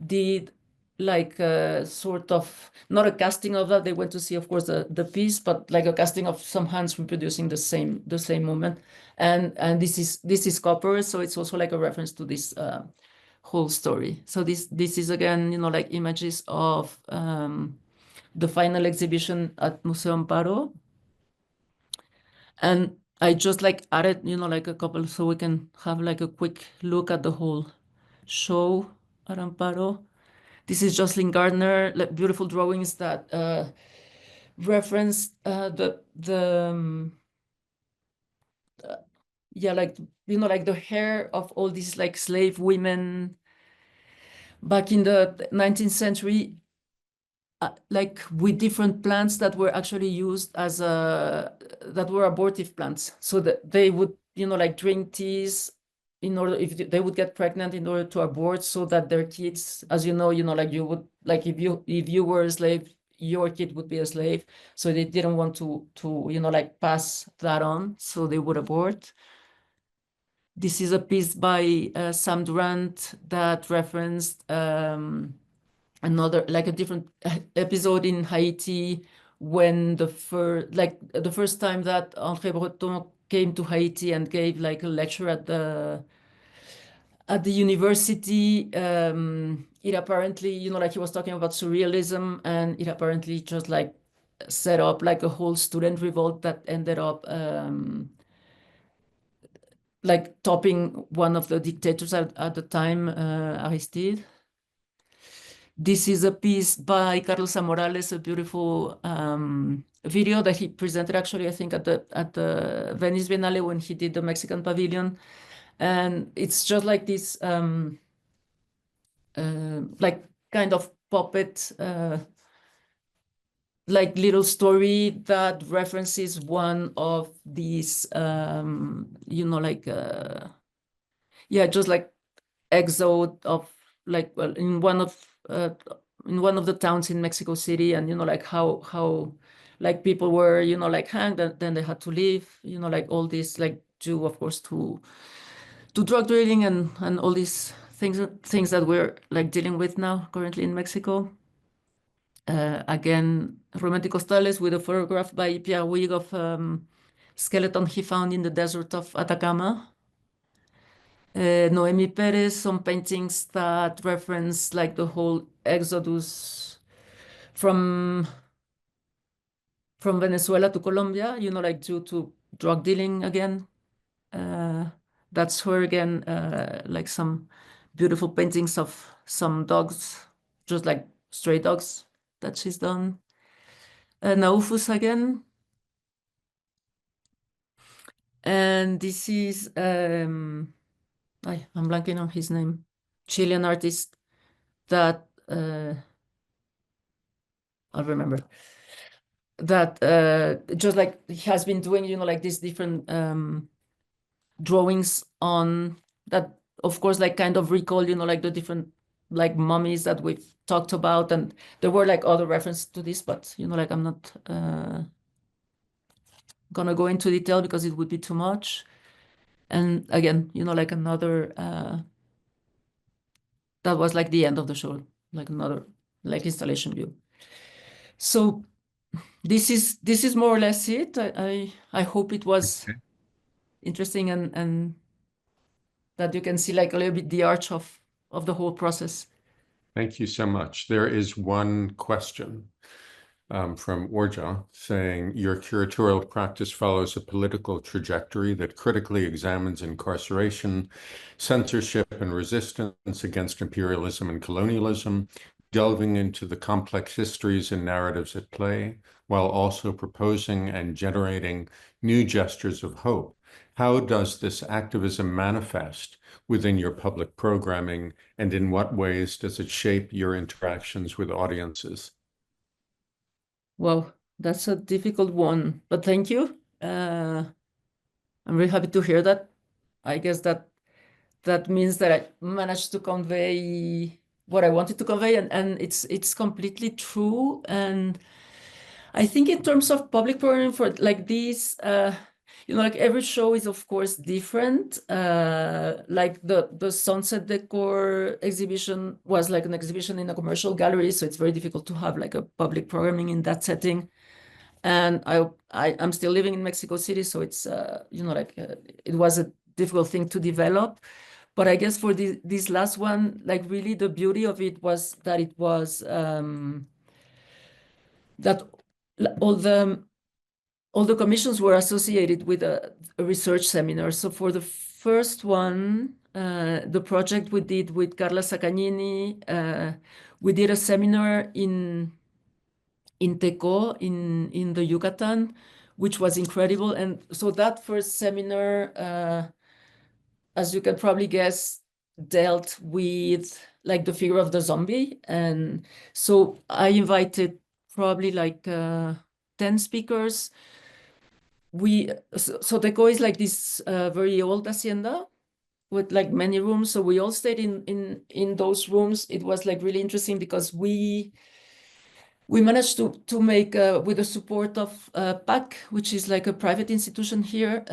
did like a sort of, not a casting of that, they went to see, of course, the piece, but like a casting of some hands reproducing the same movement. And this is copper, so it's also like a reference to this whole story. So this is again, you know, like images of the final exhibition at Museo Amparo. And I just like added, you know, like a couple so we can have like a quick look at the whole show at Amparo. This is Jocelyn Gardner, like beautiful drawings that reference yeah, like, you know, like the hair of all these like slave women back in the 19th century, like with different plants that were actually used as that were abortive plants, so that they would, you know, like drink teas in order, if they would get pregnant in order to abort, so that their kids, as you know, like you would, like if you were a slave, your kid would be a slave, so they didn't want to you know, like pass that on, so they would abort. This is a piece by Sam Durant that referenced another, like a different episode in Haiti, when the first time that André Breton came to Haiti and gave like a lecture at the university. It apparently, you know, like he was talking about surrealism, and it apparently just like set up like a whole student revolt that ended up like topping one of the dictators at the time, Aristide. This is a piece by Carlos Morales, a beautiful video that he presented actually, I think, at the Venice Biennale when he did the Mexican Pavilion. And it's just like this like kind of puppet like little story that references one of these you know, like yeah, just like exode of, like, well, in one of the towns in Mexico City, and you know, like how like people were, you know, like hanged, and then they had to leave, you know, like all this, like, due of course to drug dealing and all these things that we're like dealing with now currently in Mexico. Again, Rometty Costales with a photograph by Pierre Huyghe of skeleton he found in the desert of Atacama. Noemi Perez, some paintings that reference like the whole exodus from Venezuela to Colombia, you know, like due to drug dealing again. That's her again, like some beautiful paintings of some dogs, just like stray dogs that she's done. Naufus again. And this is, I'm blanking on his name, Chilean artist that, I'll remember, that just like he has been doing, you know, like these different drawings on that, of course, like kind of recall, you know, like the different like mummies that we've talked about. And there were like other references to this, but, you know, like I'm not gonna go into detail because it would be too much. And again, like another, that was like the end of the show, like another like installation view. So this is more or less it. I hope it was Okay. interesting and that you can see like a little bit the arch of the whole process. Thank you so much. There is one question from Orja saying, your curatorial practice follows a political trajectory that critically examines incarceration, censorship, and resistance against imperialism and colonialism, delving into the complex histories and narratives at play, while also proposing and generating new gestures of hope. How does this activism manifest within your public programming, and in what ways does it shape your interactions with audiences? Wow, that's a difficult one, but thank you. I'm really happy to hear that. I guess that means that I managed to convey what I wanted to convey, and it's completely true. And I think in terms of public programming for like this, like every show is of course different. Like the Sunset Decor exhibition was like an exhibition in a commercial gallery, so it's very difficult to have like a public programming in that setting. And I'm still living in Mexico City, so it's it was a difficult thing to develop. But I guess for this last one, like really the beauty of it was that it was that all the commissions were associated with a research seminar. So for the first one, the project we did with Carla Sacagnini, we did a seminar in Teco in the Yucatan, which was incredible. And so that first seminar, as you can probably guess, dealt with like the figure of the zombie. And so I invited probably like 10 speakers. So Teco is like this very old hacienda with like many rooms. So we all stayed in those rooms. It was like really interesting because we managed to make with the support of PAC, which is like a private institution here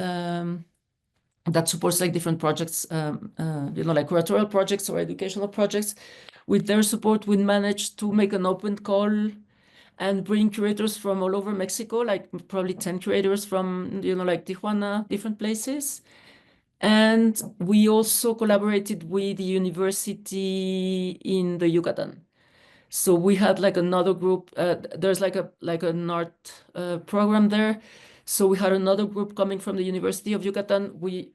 that supports like different projects, like curatorial projects or educational projects. With their support, we managed to make an open call and bring curators from all over Mexico, like probably 10 curators from, like Tijuana, different places. And we also collaborated with the university in the Yucatan. So we had like another group. There's like an art program there. So we had another group coming from the University of Yucatan. We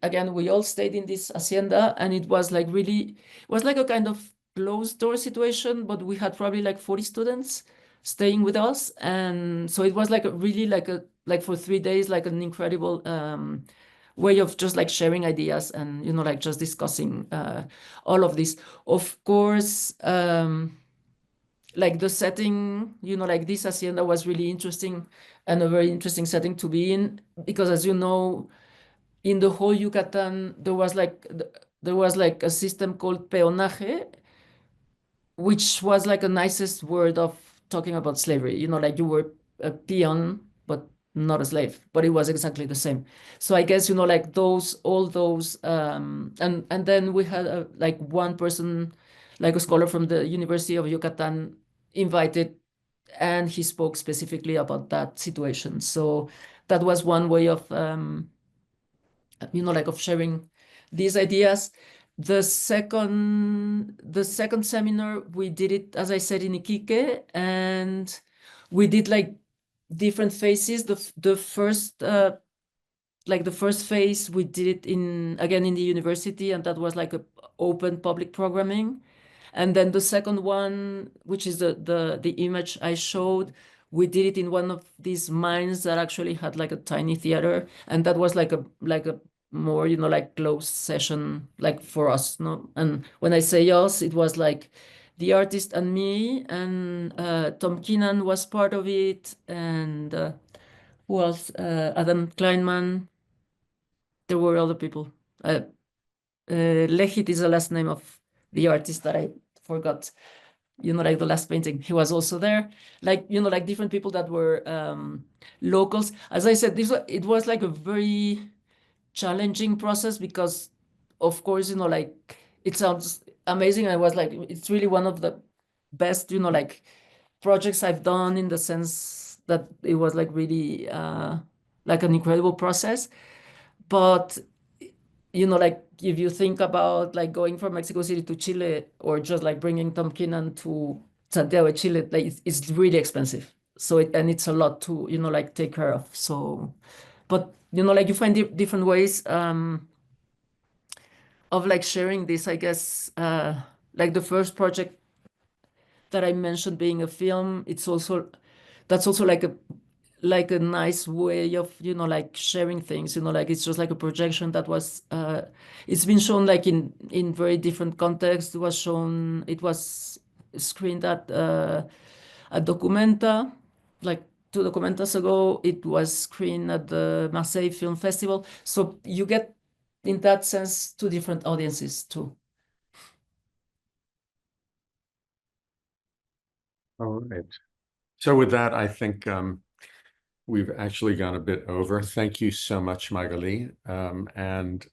all stayed in this hacienda, and it was like really, it was like a kind of closed door situation, but we had probably like 40 students staying with us, and so it was like a really like for 3 days like an incredible way of just like sharing ideas and like just discussing all of this. Of course. Like the setting, like this hacienda was really interesting and a very interesting setting to be in because, as you know, in the whole Yucatan, there was like a system called peonaje, which was like a nicest word of talking about slavery. Like you were a peon, but not a slave, but it was exactly the same. So I guess, like all those, and then we had like one person, like a scholar from the University of Yucatan invited, and he spoke specifically about that situation. So that was one way of, like of sharing these ideas. The second seminar, we did it, as I said, in Iquique, and we did like different phases. The first phase, we did it again in the university, and that was like a open public programming. And then the second one, which is the image I showed, we did it in one of these mines that actually had like a tiny theater, and that was like a more like closed session like for us, no? And when I say us, it was like the artist and me, and Tom Keenan was part of it, and who else? Adam Kleinman. There were other people. Lehit is the last name of the artist that I forgot. Like the last painting, he was also there. Like, like different people that were locals. As I said, it was like a very challenging process because, of course, like it sounds amazing. I was like, it's really one of the best, like projects I've done, in the sense that it was like really like an incredible process. But like if you think about like going from Mexico City to Chile, or just like bringing Tom Kinnan to Santiago, Chile, like it's really expensive. So and it's a lot to like take care of. So, but like you find different ways of like sharing this, I guess. Like the first project that I mentioned being a film, that's also like a nice way of like sharing things. Like it's just like a projection that was it's been shown like in very different contexts. It was screened at Documenta, like 2 Documentas ago. It was screened at the Marseille Film Festival. So you get, in that sense, 2 different audiences too. All right. So with that, I think we've actually gone a bit over. Thank you so much, Magali. And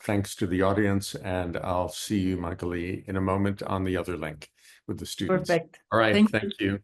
thanks to the audience. And I'll see you, Magali, in a moment on the other link with the students. Perfect. All right. Thank you. Thank you.